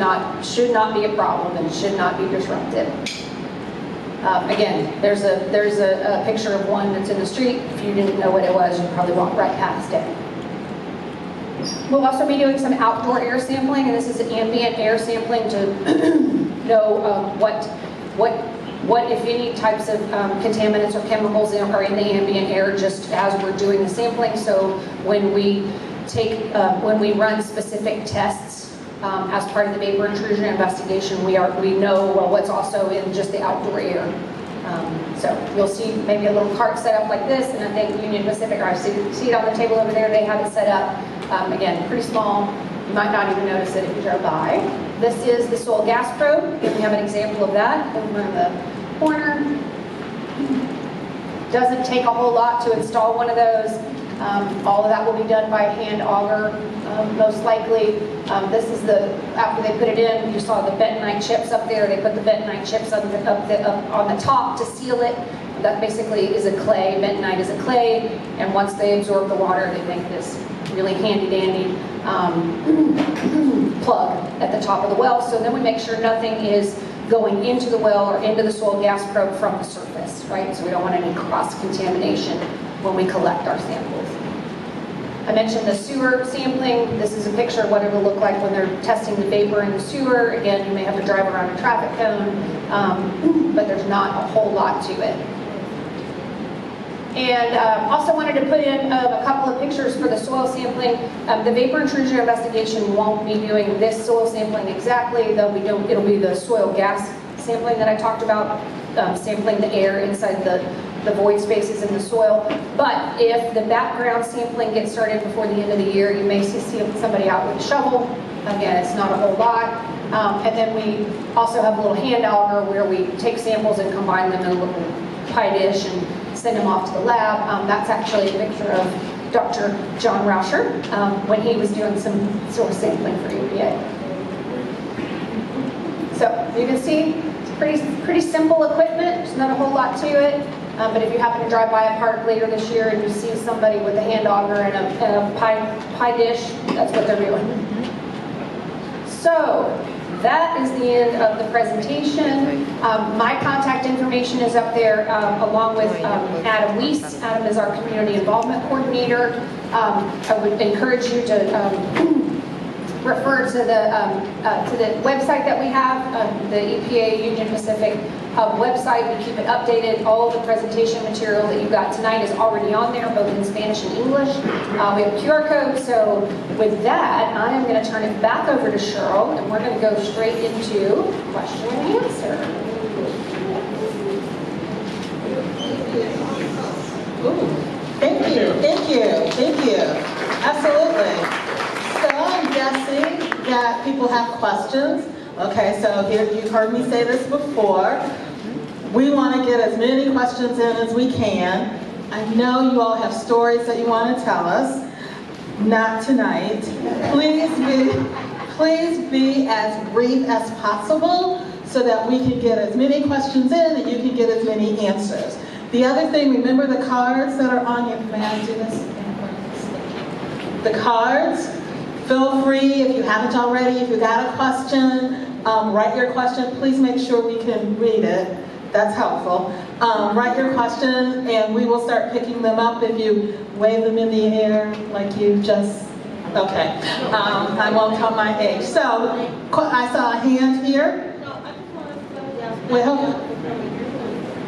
not be a problem and should not be disruptive. Again, there's a picture of one that's in the street. If you didn't know what it was, you'd probably walk right past it. We'll also be doing some outdoor air sampling, and this is ambient air sampling to know what, if any, types of contaminants or chemicals are in the ambient air just as we're doing the sampling. So when we when we run specific tests as part of the vapor intrusion investigation, we know what's also in just the outdoor air. So you'll see maybe a little cart set up like this, and I think Union Pacific, or I see it on the table over there, they have it set up. Again, pretty small. You might not even notice it if you drove by. This is the soil gas probe, and we have an example of that over in the corner. Doesn't take a whole lot to install one of those. All of that will be done by hand auger, most likely. This is after they put it in, you saw the bentonite chips up there. They put the bentonite chips up on the top to seal it. That basically is a clay. Bentonite is a clay, and once they absorb the water, they make this really handy-dandy plug at the top of the well. So then we make sure nothing is going into the well or into the soil gas probe from the surface, right? So we don't want any cross-contamination when we collect our samples. I mentioned the sewer sampling. This is a picture of what it will look like when they're testing the vapor in the sewer. Again, you may have to drive around a traffic cone, but there's not a whole lot to it. And also wanted to put in a couple of pictures for the soil sampling. The vapor intrusion investigation won't be doing this soil sampling exactly, it'll be the soil gas sampling that I talked about, sampling the air inside the void spaces in the soil. But if the background sampling gets started before the end of the year, you may see somebody out with a shovel. Again, it's not a whole lot. And then we also have a little hand auger where we take samples and combine them in a little pie dish and send them off to the lab. That's actually a picture of Dr. John Rauscher when he was doing some soil sampling for EPA. So you can see it's pretty simple equipment. There's not a whole lot to it. But if you happen to drive by a park later this year and you see somebody with a hand auger and a pie dish, that's what they're doing. So that is the end of the presentation. My contact information is up there along with Adam Weiss. Adam is our community involvement coordinator. I would encourage you to refer to the website that we have, the EPA Union Pacific Hub website. We keep it updated. All the presentation material that you got tonight is already on there, both in Spanish and English. We have a QR code. So with that, I am going to turn it back over to Cheryl, and we're going to go straight into question and answer. Ooh, thank you. Absolutely. So I'm guessing that people have questions. Okay, so here, you've heard me say this before. We want to get as many questions in as we can. I know you all have stories that you want to tell us. Not tonight. Please be as brief as possible so that we can get as many questions in and you can get as many answers. The other thing, remember the cards that are on your, may I do this? The cards. Feel free, if you haven't already, if you got a question, write your question. Please make sure we can read it. That's helpful. Write your question, and we will start picking them up if you wave them in the air like you just, okay. I won't tell my age. So, I saw a hand here. Wait, hold on.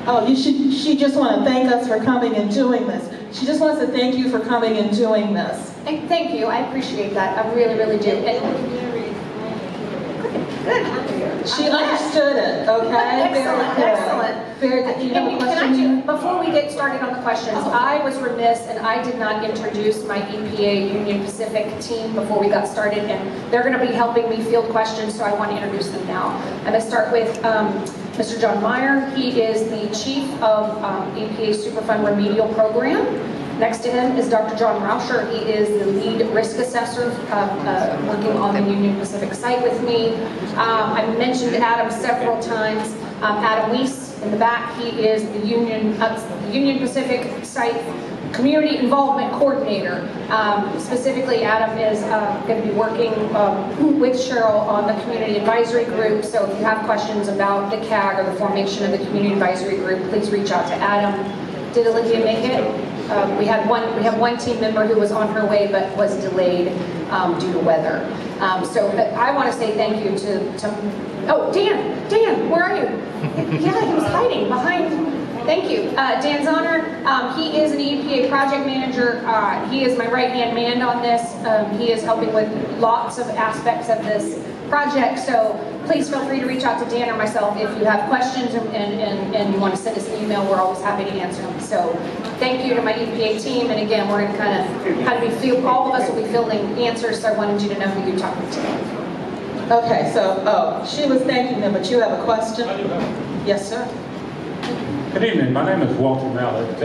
Oh, she just wants to thank us for coming and doing this. She just wants to thank you for coming and doing this. Thank you. I appreciate that. I really, really do. Good. She understood it, okay? Excellent. Very good. You have a question? Before we get started on the questions, I was remiss and I did not introduce my EPA Union Pacific team before we got started, and they're going to be helping me field questions, so I want to introduce them now. I'm going to start with Mr. John Meyer. He is the Chief of EPA Superfund Remedial Program. Next to him is Dr. John Rauscher. He is the lead risk assessor working on the Union Pacific site with me. I mentioned Adam several times. Adam Weiss in the back, he is the Union Pacific site community involvement coordinator. Specifically, Adam is going to be working with Cheryl on the community advisory group. So if you have questions about the CAG or the formation of the community advisory group, please reach out to Adam. Did Olivia make it? We have one team member who was on her way but was delayed due to weather. So I want to say thank you to oh, Dan, where are you? Yeah, he was hiding behind. Thank you. Dan Zahner, he is an EPA project manager. He is my right-hand man on this. He is helping with lots of aspects of this project, so please feel free to reach out to Dan or myself if you have questions and you want to send us an email. We're always happy to answer them. So thank you to my EPA team, and again, we're going to kind of all of us will be fielding answers, so I wanted you to know who you're talking to. Okay, so, she was thanking them, but you have a question? Yes, sir. Good evening, my name is Walter Mallett.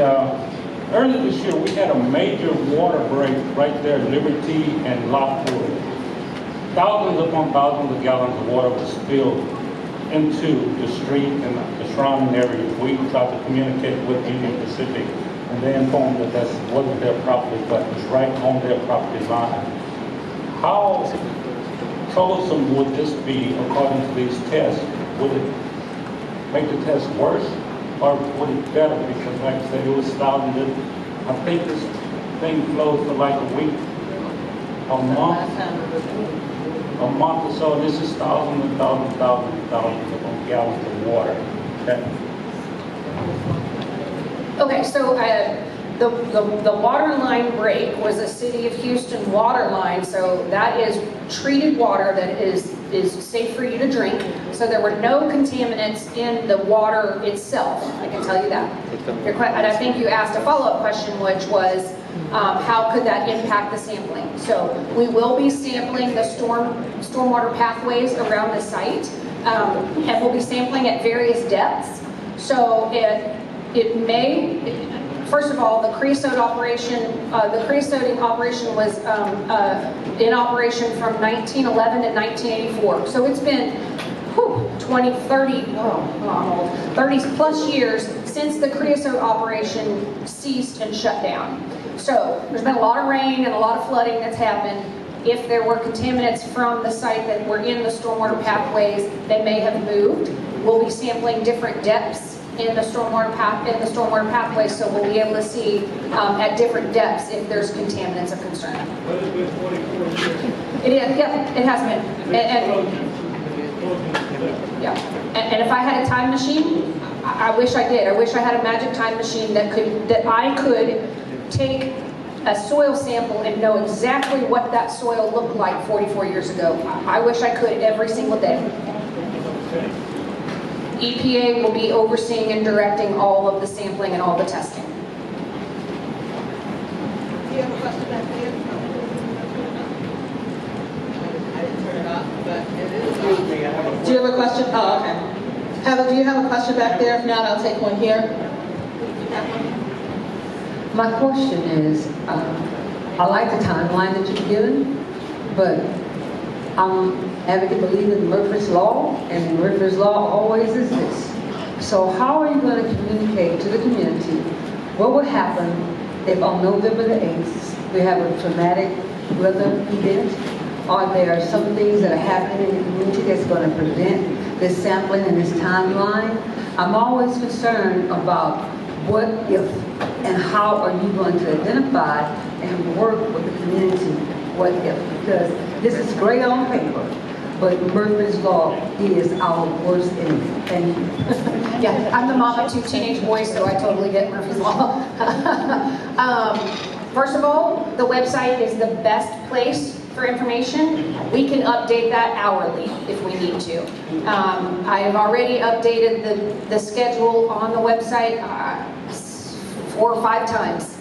Earlier this year, we had a major water break right there at Liberty and Lockwood. Thousands upon thousands of gallons of water was spilled into the street and the surrounding areas. We tried to communicate with Union Pacific, and they informed us that wasn't their property, but it was right on their property line. How troublesome would this be according to these tests? Would it make the test worse, or would it better? Because like I said, it was thousands. I think this thing flows for like a week, a month or so. This is thousands and thousands of gallons of water. Okay, so the water line break was a City of Houston water line, so that is treated water that is safe for you to drink. So there were no contaminants in the water itself, I can tell you that. And I think you asked a follow-up question, which was, how could that impact the sampling? So we will be sampling the stormwater pathways around the site, and we'll be sampling at various depths. So it may, first of all, the creosote operation, the creosoting operation was in operation from 1911 to 1984. So it's been 20, 30, I'm old, 30 plus years since the creosote operation ceased and shut down. So there's been a lot of rain and a lot of flooding that's happened. If there were contaminants from the site that were in the stormwater pathways, they may have moved. We'll be sampling different depths in the stormwater pathways, so we'll be able to see at different depths if there's contaminants of concern. But it's been 44 years. It is, yeah, it has been. And if I had a time machine, I wish I did. I wish I had a magic time machine that I could take a soil sample and know exactly what that soil looked like 44 years ago. I wish I could every single day. EPA will be overseeing and directing all of the sampling and all the testing. Do you have a question back there? I didn't turn it off, but it is. Excuse me, I have a Do you have a question? Oh, okay. Heather, do you have a question back there? If not, I'll take one here. My question is, I like the timeline that you've given, but I'm advocate believe in Murphy's Law, and Murphy's Law always is this. So how are you going to communicate to the community what will happen if on November the 8th we have a traumatic weather event? Are there some things that are happening in the community that's going to prevent this sampling and this timeline? I'm always concerned about what if and how are you going to identify and work with the community, what if, because this is great on paper, but Murphy's Law is our worst enemy. Thank you. Yeah, I'm the mom of 2 teenage boys, so I totally get Murphy's Law. First of all, the website is the best place for information. We can update that hourly if we need to. I have already updated the schedule on the website 4 or 5 times.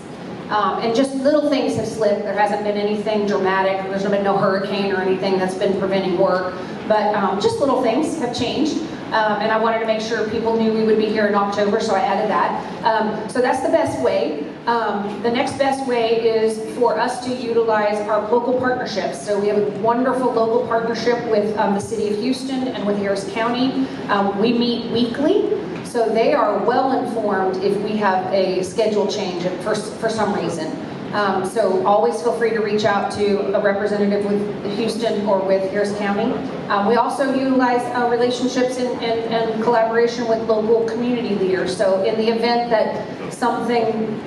And just little things have slipped. There hasn't been anything dramatic. There's been no hurricane or anything that's been preventing work. But just little things have changed. And I wanted to make sure people knew we would be here in October, so I added that. So that's the best way. The next best way is for us to utilize our local partnerships. So we have a wonderful local partnership with the City of Houston and with Harris County. We meet weekly. So they are well informed if we have a schedule change for some reason. So always feel free to reach out to a representative with Houston or with Harris County. We also utilize relationships and collaboration with local community leaders. So in the event that something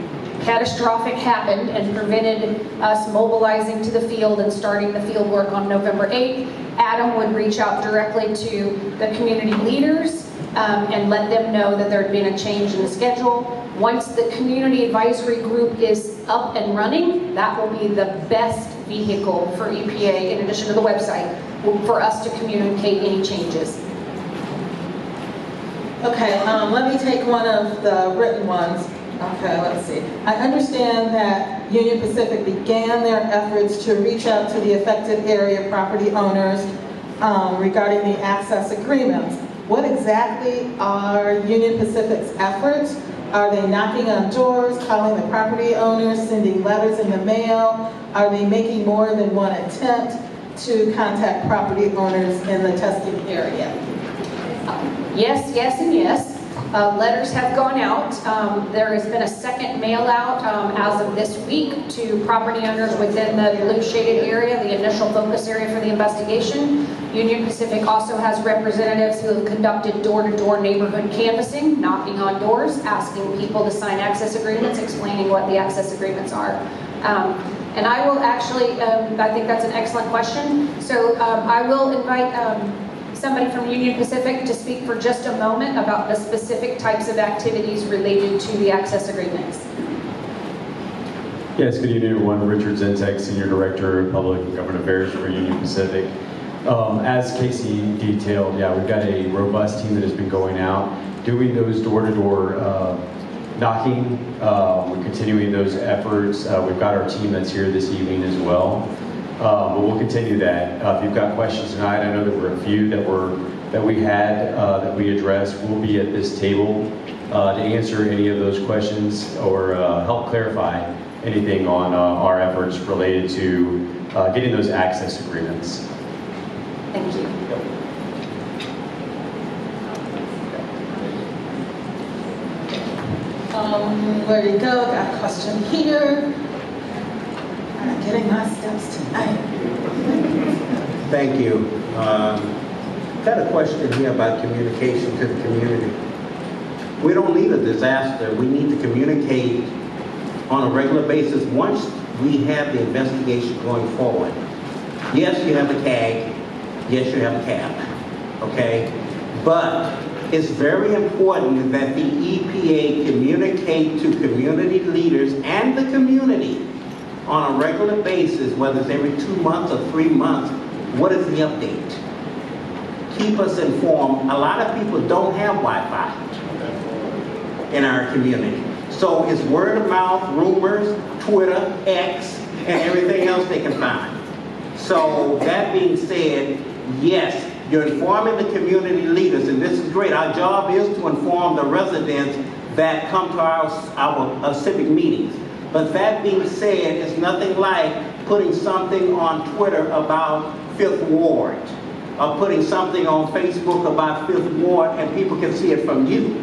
catastrophic happened and prevented us mobilizing to the field and starting the field work on November 8th, Adam would reach out directly to the community leaders and let them know that there had been a change in the schedule. Once the community advisory group is up and running, that will be the best vehicle for EPA, in addition to the website, for us to communicate any changes. Okay, let me take one of the written ones. Okay, let's see. I understand that Union Pacific began their efforts to reach out to the affected area property owners regarding the access agreements. What exactly are Union Pacific's efforts? Are they knocking on doors, calling the property owners, sending letters in the mail? Are they making more than one attempt to contact property owners in the testing area? Yes, yes, and yes. Letters have gone out. There has been a second mail out as of this week to property owners within the blue shaded area, the initial focus area for the investigation. Union Pacific also has representatives who have conducted door-to-door neighborhood canvassing, knocking on doors, asking people to sign access agreements, explaining what the access agreements are. And I will actually, I think that's an excellent question. So I will invite somebody from Union Pacific to speak for just a moment about the specific types of activities related to the access agreements. Yes, good evening everyone. Richard Zentek, Senior Director of Public and Government Affairs for Union Pacific. As Casey detailed, yeah, we've got a robust team that has been going out, doing those door-to-door knocking. We're continuing those efforts. We've got our team that's here this evening as well. But we'll continue that. If you've got questions tonight, I know there were a few that we had that we addressed. We'll be at this table to answer any of those questions or help clarify anything on our efforts related to getting those access agreements. Thank you. Where do you go? Got a question here. I'm not getting my steps tonight. Thank you. Got a question here about communication to the community. We don't need a disaster. We need to communicate on a regular basis once we have the investigation going forward. Yes, you have a CAG. Yes, you have a CAB. Okay? But it's very important that the EPA communicate to community leaders and the community on a regular basis, whether it's every 2 months or 3 months, what is the update? Keep us informed. A lot of people don't have Wi-Fi in our community. So it's word of mouth, rumors, Twitter, X, and everything else they can find. So that being said, yes, you're informing the community leaders, and this is great. Our job is to inform the residents that come to our civic meetings. But that being said, it's nothing like putting something on Twitter about 5th Ward, or putting something on Facebook about 5th Ward, and people can see it from you.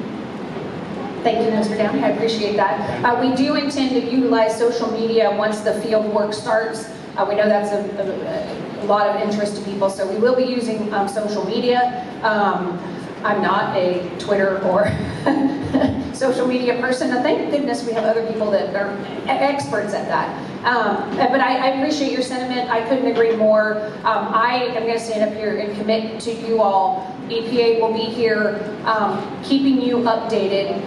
Thank you, Mr. Downey. I appreciate that. We do intend to utilize social media once the field work starts. We know that's a lot of interest to people, so we will be using social media. I'm not a Twitter or social media person. Thank goodness we have other people that are experts at that. But I appreciate your sentiment. I couldn't agree more. I am going to stand up here and commit to you all. EPA will be here keeping you updated.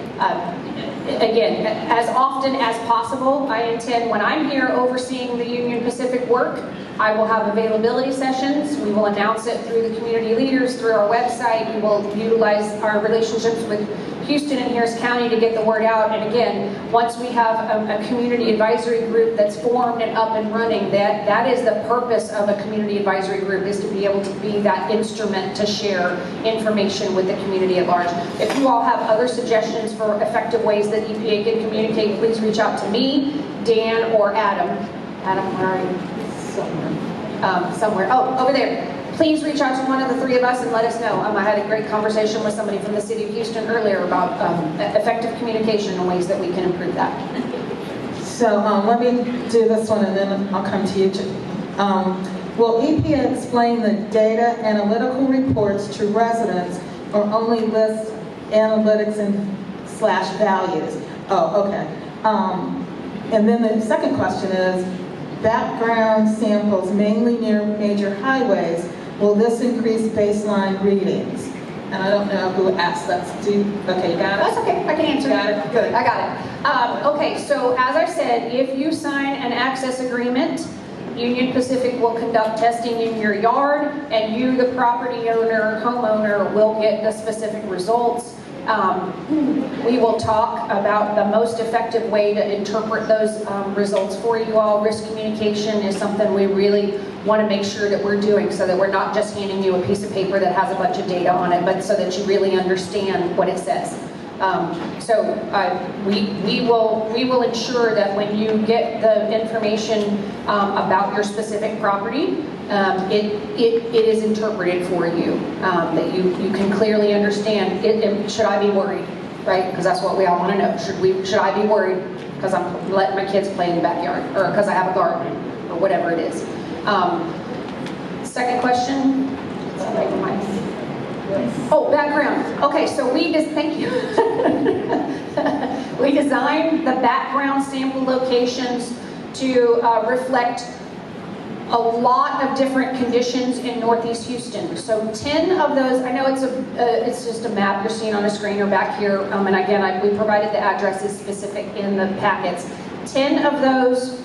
Again, as often as possible. I intend, when I'm here overseeing the Union Pacific work, I will have availability sessions. We will announce it through the community leaders, through our website. We will utilize our relationships with Houston and Harris County to get the word out. And again, once we have a community advisory group that's formed and up and running, that is the purpose of a community advisory group, is to be able to be that instrument to share information with the community at large. If you all have other suggestions for effective ways that EPA can communicate, please reach out to me, Dan, or Adam. Adam, where are you? Somewhere. Oh, over there. Please reach out to one of the three of us and let us know. I had a great conversation with somebody from the city of Houston earlier about effective communication and ways that we can improve that. So let me do this one and then I'll come to you. Will EPA explain the data analytical reports to residents or only list analytics and / values? Oh, okay. And then the second question is, background samples mainly near major highways, will this increase baseline readings? And I don't know who asked that. Okay, you got it? That's okay, I can answer. Got it? Good. I got it. Okay, so as I said, if you sign an access agreement, Union Pacific will conduct testing in your yard, and you, the property owner, homeowner, will get the specific results. We will talk about the most effective way to interpret those results for you all. Risk communication is something we really want to make sure that we're doing, so that we're not just handing you a piece of paper that has a bunch of data on it, but so that you really understand what it says. We will ensure that when you get the information about your specific property, it is interpreted for you, that you can clearly understand. Should I be worried, right? Because that's what we all want to know. Should I be worried because I'm letting my kids play in the backyard, or because I have a garden, or whatever it is. Second question. Oh, background. Okay, so thank you. We designed the background sample locations to reflect a lot of different conditions in Northeast Houston. So 10 of those, I know it's just a map you're seeing on a screen or back here, and again, we provided the addresses specific in the packets. 10 of those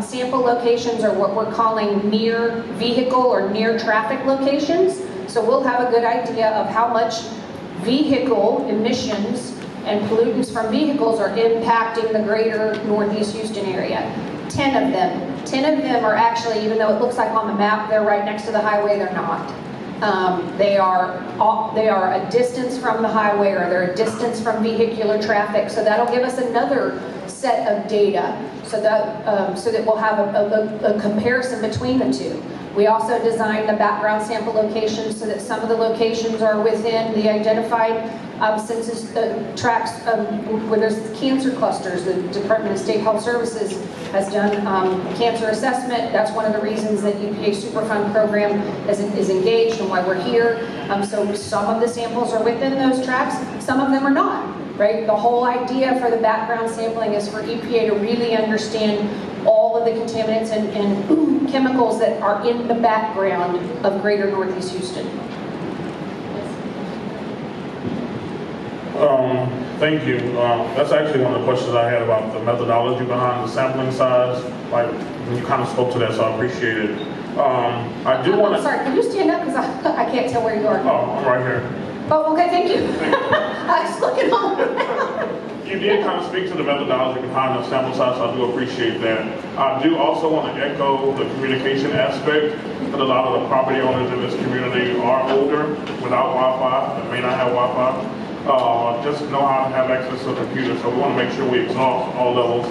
sample locations are what we're calling near vehicle or near traffic locations. So we'll have a good idea of how much vehicle emissions and pollutants from vehicles are impacting the greater Northeast Houston area. 10 of them are actually, even though it looks like on the map they're right next to the highway, they're not. They are a distance from the highway, or they're a distance from vehicular traffic. So that'll give us another set of data, so that we'll have a comparison between the two. We also designed the background sample locations so that some of the locations are within the identified census tracts where there's cancer clusters. The Department of State Health Services has done a cancer assessment. That's one of the reasons that EPA Superfund program is engaged and why we're here. So some of the samples are within those tracts, some of them are not. Right? The whole idea for the background sampling is for EPA to really understand all of the contaminants and chemicals that are in the background of greater Northeast Houston. Thank you. That's actually one of the questions I had about the methodology behind the sampling size. Like, you kind of spoke to that, so I appreciate it. I do want to... Sorry, can you stand up? Because I can't tell where you are. Oh, I'm right here. Oh, okay, thank you. I was looking all around. You did kind of speak to the methodology behind the sample size, so I do appreciate that. I do also want to echo the communication aspect, that a lot of the property owners in this community are older, without Wi-Fi, that may not have Wi-Fi, just know how to have access to a computer. So we want to make sure we exhaust all levels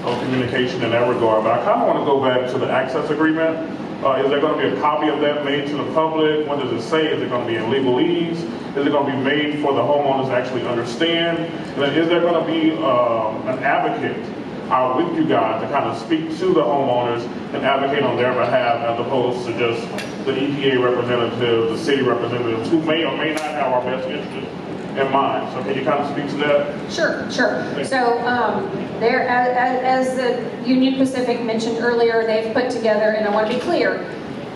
of communication in that regard. But I kind of want to go back to the access agreement. Is there going to be a copy of that made to the public? What does it say? Is it going to be in legalese? Is it going to be made for the homeowners to actually understand? And then is there going to be an advocate out with you guys to kind of speak to the homeowners and advocate on their behalf, as opposed to just the EPA representatives, the city representatives, who may or may not have our best interests in mind? So can you kind of speak to that? Sure. So as the Union Pacific mentioned earlier, they've put together, and I want to be clear,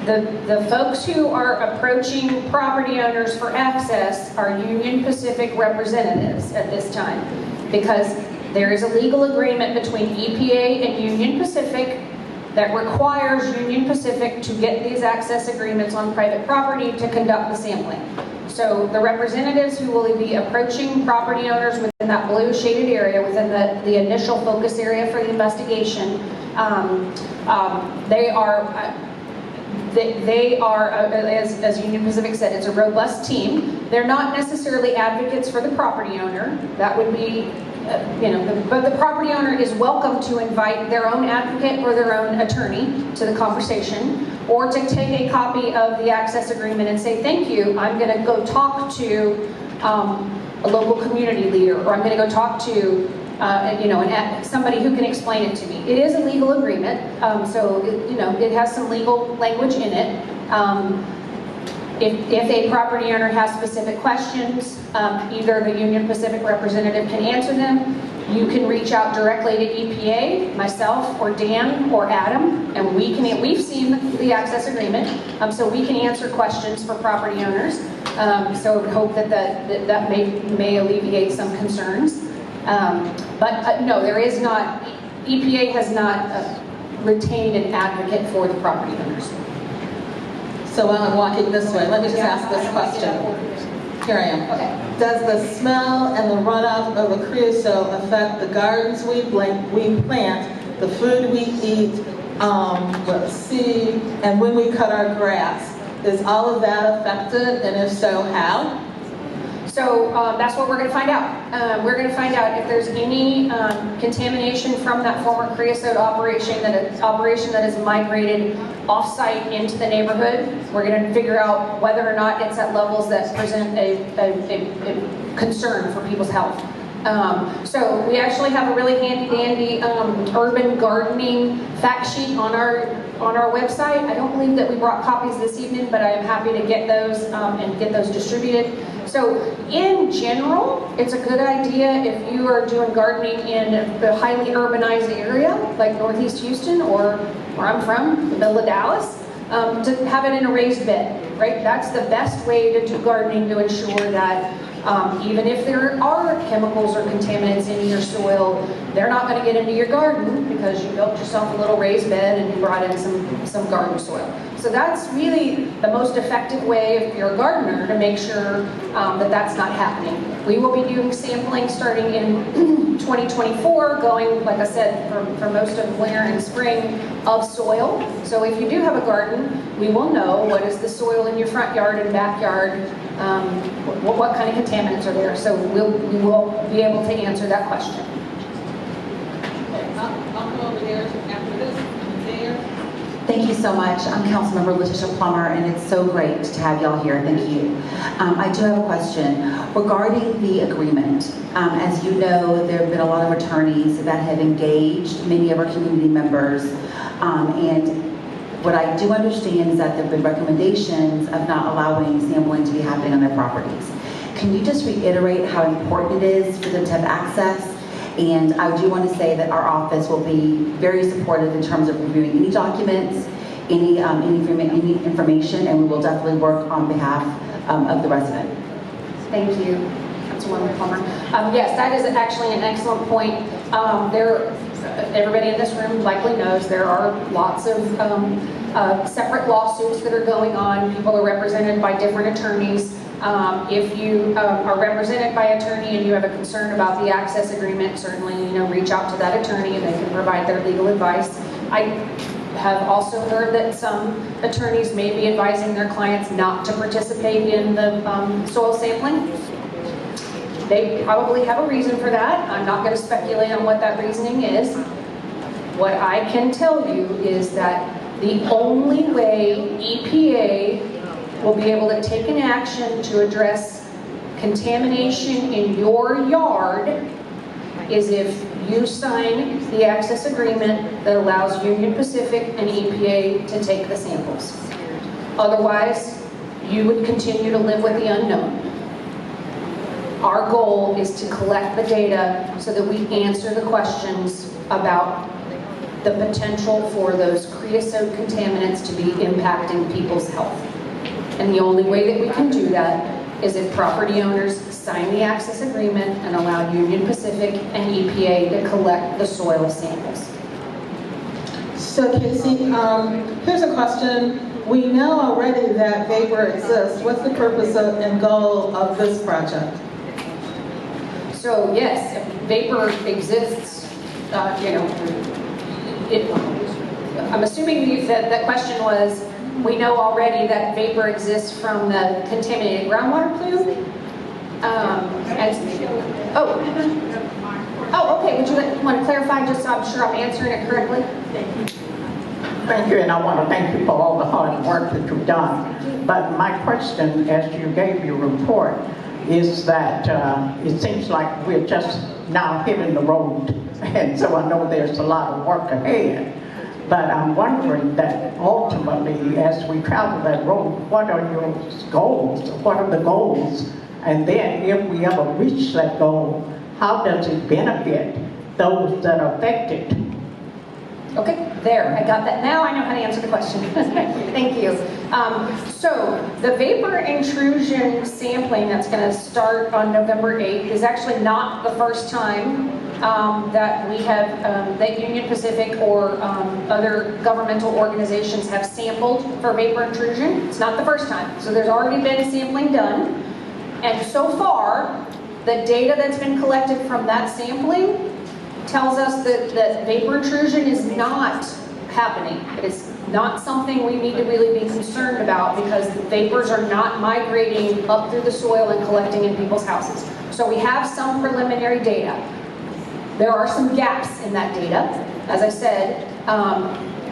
the folks who are approaching property owners for access are Union Pacific representatives at this time, because there is a legal agreement between EPA and Union Pacific that requires Union Pacific to get these access agreements on private property to conduct the sampling. So the representatives who will be approaching property owners within that blue shaded area, within the initial focus area for the investigation, they are, as Union Pacific said, it's a robust team. They're not necessarily advocates for the property owner. That would be, but the property owner is welcome to invite their own advocate or their own attorney to the conversation, or to take a copy of the access agreement and say, thank you, I'm going to go talk to a local community leader, or I'm going to go talk to somebody who can explain it to me. It is a legal agreement, so it has some legal language in it. If a property owner has specific questions, either the Union Pacific representative can answer them. You can reach out directly to EPA, myself, or Dan, or Adam, and we've seen the access agreement, so we can answer questions for property owners. So I would hope that may alleviate some concerns. But no, there is not, EPA has not retained an advocate for the property owners. So while I'm walking this way, let me just ask this question. Here I am. Okay. Does the smell and the runoff of the creosote affect the gardens we plant, the food we eat, and when we cut our grass? Is all of that affected, and if so, how? So that's what we're going to find out. We're going to find out if there's any contamination from that former creosote operation that has migrated off-site into the neighborhood. We're going to figure out whether or not it's at levels that present a concern for people's health. So we actually have a really handy-dandy urban gardening fact sheet on our website. I don't believe that we brought copies this evening, but I am happy to get those and get those distributed. So in general, it's a good idea if you are doing gardening in a highly urbanized area like Northeast Houston or where I'm from, the middle of Dallas, to have it in a raised bed, right? That's the best way to do gardening to ensure that even if there are chemicals or contaminants in your soil, they're not going to get into your garden because you built yourself a little raised bed and you brought in some garden soil. So that's really the most effective way if you're a gardener to make sure that that's not happening. We will be doing sampling starting in 2024, going, like I said, for most of winter and spring of soil. So if you do have a garden, we will know what is the soil in your front yard and backyard, what kind of contaminants are there. So we will be able to answer that question. I'll go over there after this. There. Thank you so much. I'm Councilmember Letitia Plummer, and it's so great to have y'all here. Thank you. I do have a question regarding the agreement. As you know, there have been a lot of attorneys that have engaged many of our community members, and what I do understand is that there have been recommendations of not allowing sampling to be happening on their properties. Can you just reiterate how important it is for them to have access? And I do want to say that our office will be very supportive in terms of reviewing any documents, any information, and we will definitely work on behalf of the resident. Thank you, Councilwoman Plummer. Yes, that is actually an excellent point. Everybody in this room likely knows there are lots of separate lawsuits that are going on. People are represented by different attorneys. If you are represented by an attorney and you have a concern about the access agreement, certainly reach out to that attorney and they can provide their legal advice. I have also heard that some attorneys may be advising their clients not to participate in the soil sampling. They probably have a reason for that. I'm not going to speculate on what that reasoning is. What I can tell you is that the only way EPA will be able to take an action to address contamination in your yard is if you sign the access agreement that allows Union Pacific and EPA to take the samples. Otherwise, you would continue to live with the unknown. Our goal is to collect the data so that we answer the questions about the potential for those creosote contaminants to be impacting people's health. And the only way that we can do that is if property owners sign the access agreement and allow Union Pacific and EPA to collect the soil samples. So Casey, here's a question. We know already that vapor exists. What's the purpose and goal of this project? So yes, vapor exists, I'm assuming that the question was, we know already that vapor exists from the contaminated groundwater plume. Okay, would you want to clarify just so I'm sure I'm answering it correctly? Thank you, and I want to thank you for all the hard work that you've done. But my question, as you gave your report, is that it seems like we're just now hitting the road, and so I know there's a lot of work ahead. But I'm wondering that ultimately, as we travel that road, what are your goals? What are the goals? And then if we ever reach that goal, how does it benefit those that are affected? Okay, there, I got that. Now I know how to answer the question. Thank you. So the vapor intrusion sampling that's going to start on November 8th is actually not the first time that we have, that Union Pacific or other governmental organizations have sampled for vapor intrusion. It's not the first time. So there's already been sampling done. And so far, the data that's been collected from that sampling tells us that vapor intrusion is not happening. It's not something we need to really be concerned about because the vapors are not migrating up through the soil and collecting in people's houses. So we have some preliminary data. There are some gaps in that data. As I said,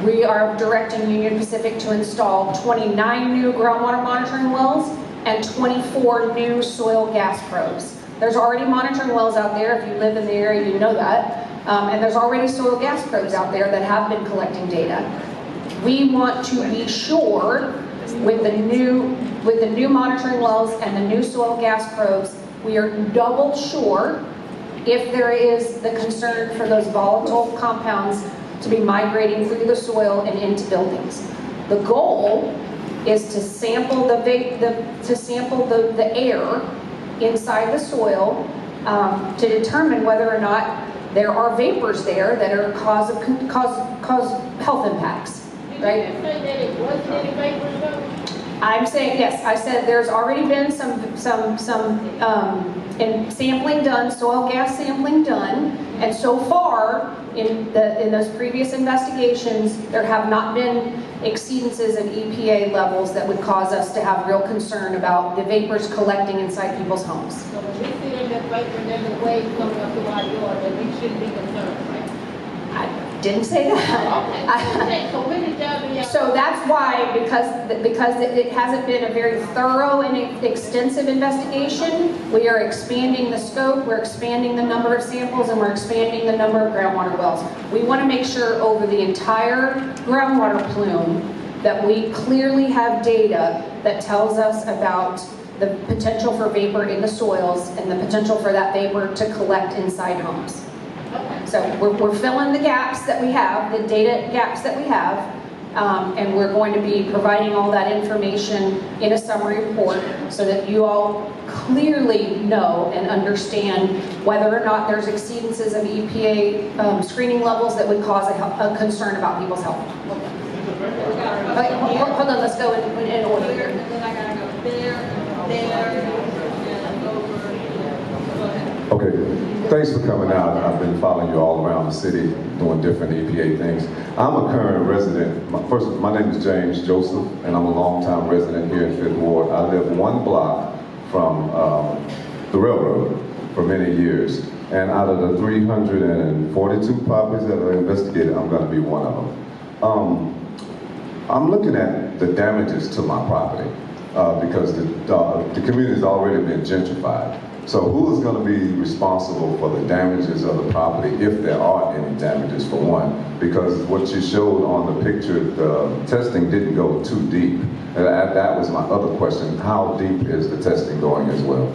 we are directing Union Pacific to install 29 new groundwater monitoring wells and 24 new soil gas probes. There's already monitoring wells out there. If you live in the area, you know that. And there's already soil gas probes out there that have been collecting data. We want to be sure with the new monitoring wells and the new soil gas probes, we are double sure if there is the concern for those volatile compounds to be migrating through the soil and into buildings. The goal is to sample the air inside the soil to determine whether or not there are vapors there that are cause health impacts, right? Did you say that it wasn't any vapors though? I'm saying yes. I said there's already been some in sampling done, soil gas sampling done, and so far in those previous investigations, there have not been exceedances of EPA levels that would cause us to have real concern about the vapors collecting inside people's homes. So when we see them that vapor and then the waves coming up to our yard, then we shouldn't be concerned, right? I didn't say that. Okay. So when did y'all do y'all? So that's why, because it hasn't been a very thorough and extensive investigation, we are expanding the scope, we're expanding the number of samples, and we're expanding the number of groundwater wells. We want to make sure over the entire groundwater plume that we clearly have data that tells us about the potential for vapor in the soils and the potential for that vapor to collect inside homes. So we're filling the gaps that we have, the data gaps that we have, and we're going to be providing all that information in a summary report so that you all clearly know and understand whether or not there's exceedances of EPA screening levels that would cause a concern about people's health. Okay, hold on, let's go in order here. Then I gotta go there, and over. Go ahead. Okay, thanks for coming out. I've been following you all around the city doing different EPA things. I'm a current resident. My name is James Joseph, and I'm a longtime resident here in 5th Ward. I live one block from the railroad for many years. And out of the 342 properties that are investigated, I'm going to be one of them. I'm looking at the damages to my property because the community's already been gentrified. So who is going to be responsible for the damages of the property, if there are any damages, for one? Because what you showed on the picture, the testing didn't go too deep. And that was my other question. How deep is the testing going as well?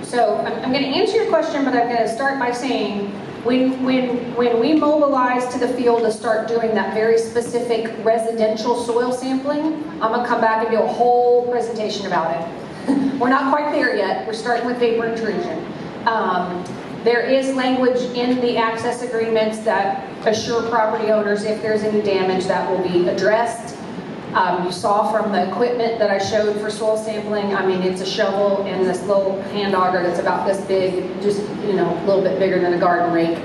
So I'm going to answer your question, but I'm going to start by saying when we mobilize to the field to start doing that very specific residential soil sampling, I'm going to come back and do a whole presentation about it. We're not quite there yet. We're starting with vapor intrusion. There is language in the access agreements that assure property owners if there's any damage that will be addressed. You saw from the equipment that I showed for soil sampling, I mean, it's a shovel and this little hand auger that's about this big, just, a little bit bigger than a garden rake.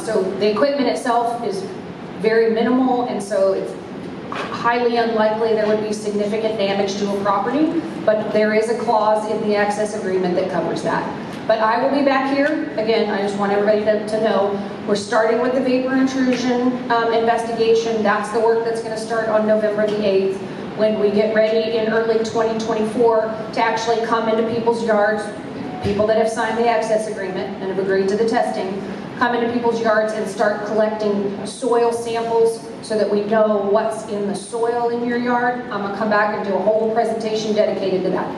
So the equipment itself is very minimal, and so it's highly unlikely there would be significant damage to a property, but there is a clause in the access agreement that covers that. But I will be back here. Again, I just want everybody to know, we're starting with the vapor intrusion investigation. That's the work that's going to start on November the 8th. When we get ready in early 2024 to actually come into people's yards, people that have signed the access agreement and have agreed to the testing, come into people's yards and start collecting soil samples so that we know what's in the soil in your yard. I'm going to come back and do a whole presentation dedicated to that.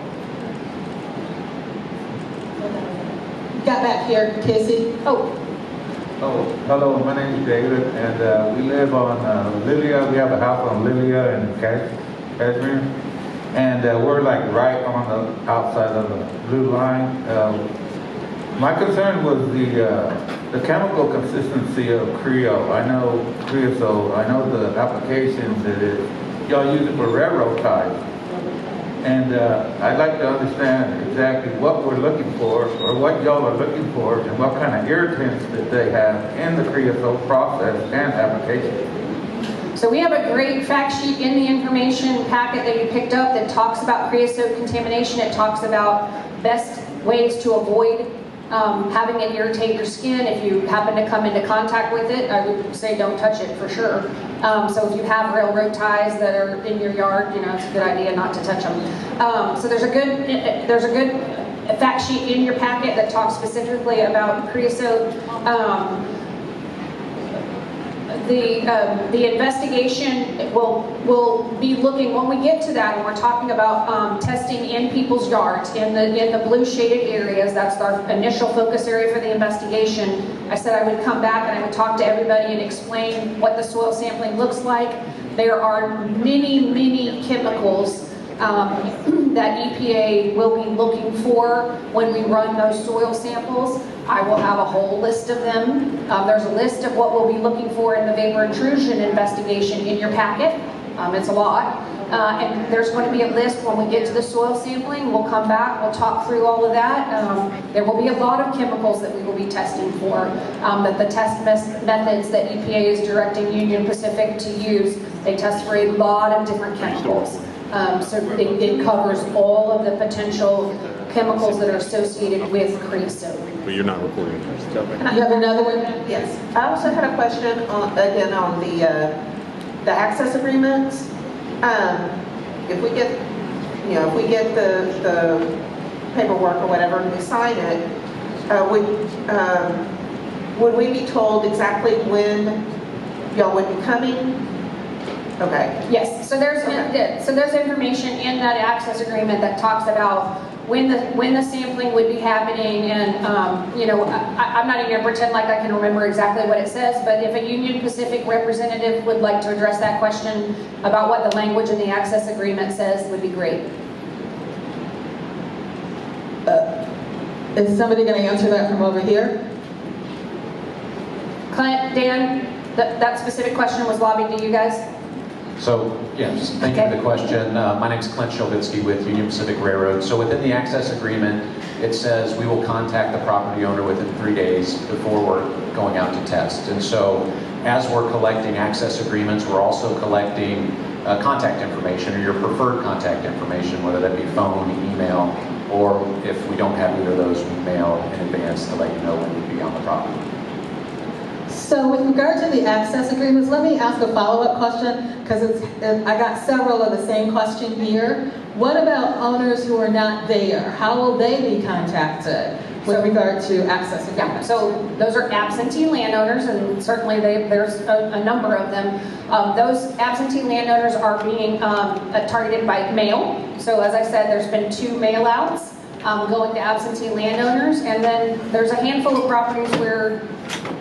Got back here, Kissy. Oh, Oh, hello, my name is David, and we live on Lilia. We have a house on Lilia and Cashmere, and we're like right on the outside of the blue line. My concern was the chemical consistency of Creole. I know creosote. I know the applications that y'all use it for railroad ties. And I'd like to understand exactly what we're looking for, or what y'all are looking for, and what kind of irritants that they have in the creosote process and application. So we have a great fact sheet in the information packet that you picked up that talks about creosote contamination. It talks about best ways to avoid having it irritate your skin. If you happen to come into contact with it, I would say don't touch it for sure. So if you have railroad ties that are in your yard, you know, it's a good idea not to touch them. So there's a good fact sheet in your packet that talks specifically about creosote. The investigation will be looking, when we get to that, and we're talking about testing in people's yards, in the blue shaded areas. That's our initial focus area for the investigation. I said I would come back and I would talk to everybody and explain what the soil sampling looks like. There are many chemicals that EPA will be looking for when we run those soil samples. I will have a whole list of them. There's a list of what we'll be looking for in the vapor intrusion investigation in your packet. It's a lot. And there's going to be a list when we get to the soil sampling. We'll come back, we'll talk through all of that. There will be a lot of chemicals that we will be testing for, that the test methods that EPA is directing Union Pacific to use, they test for a lot of different chemicals. So it covers all of the potential chemicals that are associated with creosote. But you're not recording. You have another one? Yes. I also had a question on the access agreements. If we get, the paperwork or whatever and we sign it, would we be told exactly when y'all would be coming? Okay. Yes. So there's information in that access agreement that talks about when the sampling would be happening, and I'm not even going to pretend like I can remember exactly what it says, but if a Union Pacific representative would like to address that question about what the language in the access agreement says, would be great. Is somebody going to answer that from over here? Clint, Dan, that specific question was lobbied to you guys? So, yes, thank you for the question. My name is Clint Shelvitsky with Union Pacific Railroad. So within the access agreement, it says we will contact the property owner within 3 days before we're going out to test. And so as we're collecting access agreements, we're also collecting contact information, or your preferred contact information, whether that be phone, email, or if we don't have either of those, we mail in advance to let you know when we'll be on the property. So with regard to the access agreements, let me ask a follow-up question, because I got several of the same question here. What about owners who are not there? How will they be contacted with regard to access agreements? Yeah, so those are absentee landowners, and certainly there's a number of them. Those absentee landowners are being targeted by mail. So as I said, there's been 2 mail-outs going to absentee landowners, and then there's a handful of properties where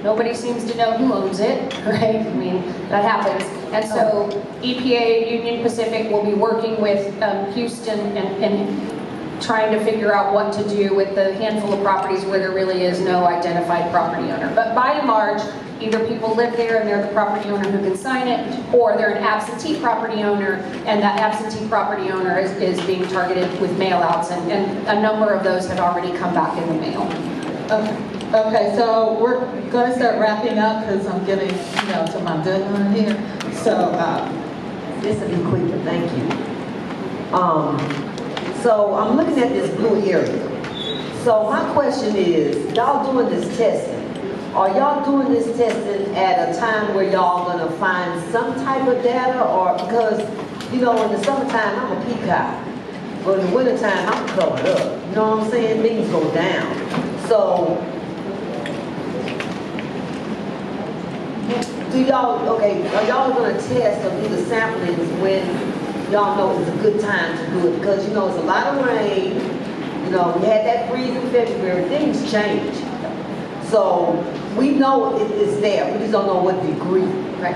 nobody seems to know who owns it, right? I mean, that happens. And so EPA, Union Pacific will be working with Houston and trying to figure out what to do with the handful of properties where there really is no identified property owner. But by and large, either people live there and they're the property owner who can sign it, or they're an absentee property owner, and that absentee property owner is being targeted with mail-outs, and a number of those have already come back in the mail. Okay, so we're going to start wrapping up because I'm getting, to my deadline here. So, this will be quick, but thank you. So I'm looking at this blue area. So my question is, y'all doing this testing? Are y'all doing this testing at a time where y'all gonna find some type of data, or because, in the summertime I'm a peacock, but in the wintertime I'm covered up. You know what I'm saying? Things go down. So, are y'all gonna test or do the samplings when y'all know it's a good time to do it? Because, it's a lot of rain, we had that freeze in February, things change. So, We know it is there, we just don't know what degree. Right.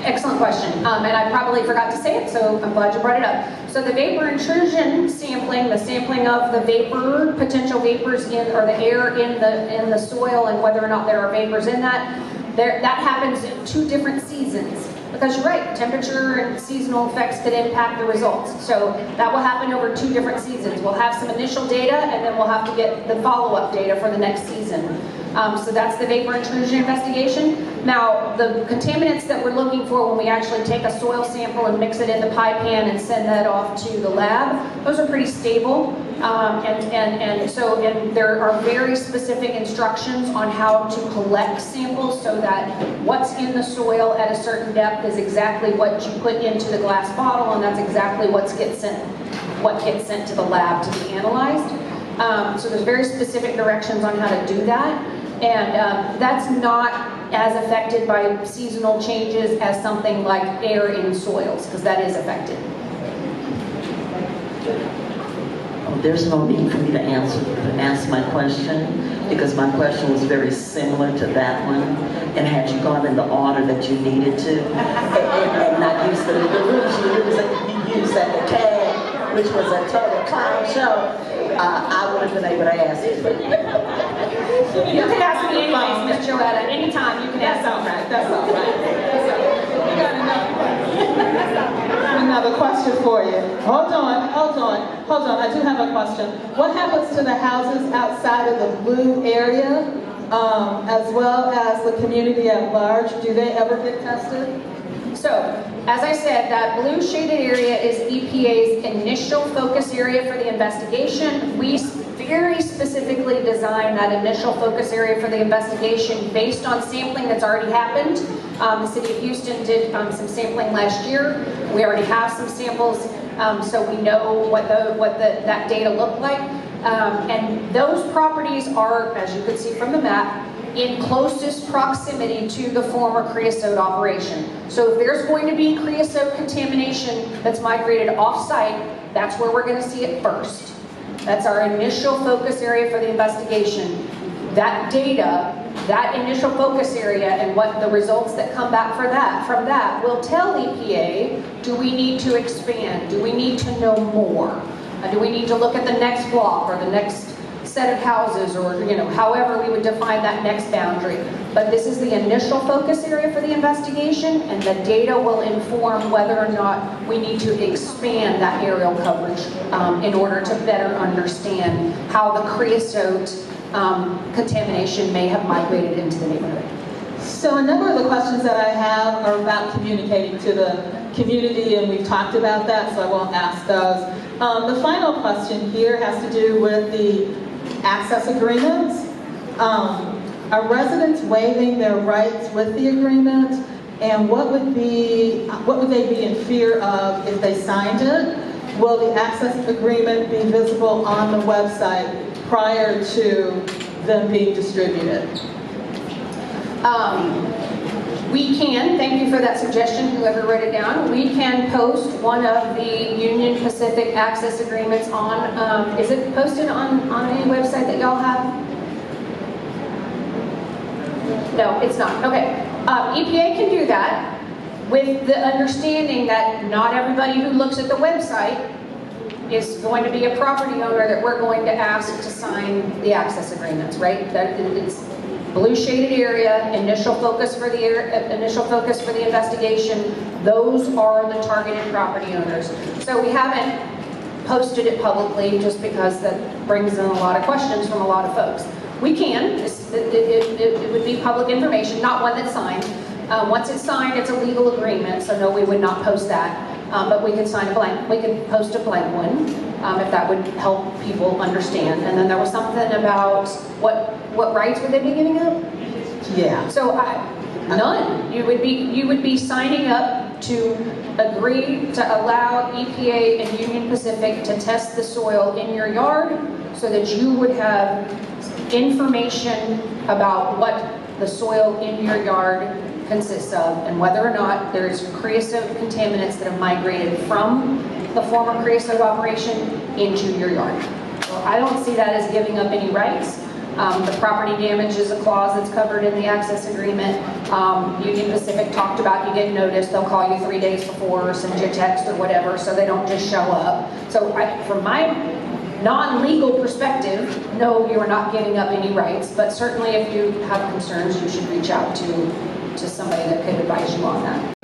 Excellent question. And I probably forgot to say it, so I'm glad you brought it up. So the vapor intrusion sampling, the sampling of the vapor, potential vapors in, or the air in the soil and whether or not there are vapors in that, that happens in 2 different seasons. Because you're right, temperature and seasonal effects could impact the results. So that will happen over 2 different seasons. We'll have some initial data and then we'll have to get the follow-up data for the next season. So that's the vapor intrusion investigation. Now, the contaminants that we're looking for when we actually take a soil sample and mix it in the pie pan and send that off to the lab, those are pretty stable. And there are very specific instructions on how to collect samples so that what's in the soil at a certain depth is exactly what you put into the glass bottle, and that's exactly what gets sent to the lab to be analyzed. So there's very specific directions on how to do that. And that's not as affected by seasonal changes as something like air in soils, because that is affected. There's no need for me to answer my question, because my question was very similar to that one. And had you gone in the order that you needed to, and not used the rules you used at the CAD, which was a total clown show, I would have been able to ask you. You can ask me anyways, Miss Joetta, anytime you can ask. That's all right, that's all right. We got another question for you. Hold on, I do have a question. What happens to the houses outside of the blue area, as well as the community at large? Do they ever get tested? So, as I said, that blue shaded area is EPA's initial focus area for the investigation. We very specifically designed that initial focus area for the investigation based on sampling that's already happened. The City of Houston did some sampling last year. We already have some samples, so we know what that data looked like. And those properties are, as you can see from the map, in closest proximity to the former creosote operation. So if there's going to be creosote contamination that's migrated off-site, that's where we're going to see it first. That's our initial focus area for the investigation. That data, that initial focus area, and what the results that come back from that will tell EPA, do we need to expand? Do we need to know more? Do we need to look at the next block or the next set of houses, or however we would define that next boundary. But this is the initial focus area for the investigation, and the data will inform whether or not we need to expand that aerial coverage in order to better understand how the creosote contamination may have migrated into the neighborhood. So a number of the questions that I have are about communicating to the community, and we've talked about that, so I won't ask those. The final question here has to do with the access agreements. Are residents waiving their rights with the agreement, and what would they be in fear of if they signed it? Will the access agreement be visible on the website prior to them being distributed? We can, thank you for that suggestion, whoever wrote it down, we can post one of the Union Pacific access agreements on, is it posted on any website that y'all have? No, it's not, okay. EPA can do that with the understanding that not everybody who looks at the website is going to be a property owner that we're going to ask to sign the access agreements, right? That it's blue shaded area, initial focus for the investigation. Those are the targeted property owners. So we haven't posted it publicly just because that brings in a lot of questions from a lot of folks. We can. It would be public information, not one that's signed. Once it's signed, it's a legal agreement. So no, we would not post that. But we could sign a blank. We could post a blank one if that would help people understand. And then there was something about what rights would they be giving up? Yeah. So none. You would be signing up to agree to allow EPA and Union Pacific to test the soil in your yard, so that you would have information about what the soil in your yard consists of, and whether or not there's creosote contaminants that have migrated from the former creosote operation into your yard. So I don't see that as giving up any rights. The property damage is a clause that's covered in the access agreement. Union Pacific talked about you get notice, they'll call you 3 days before or send you a text or whatever, so they don't just show up. So from my non-legal perspective, no, you are not giving up any rights, but certainly if you have concerns, you should reach out to somebody that could advise you on that.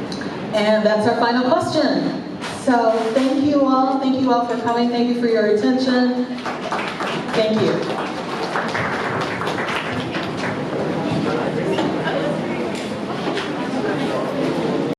And that's our final question. So thank you all for coming, thank you for your attention. Thank you.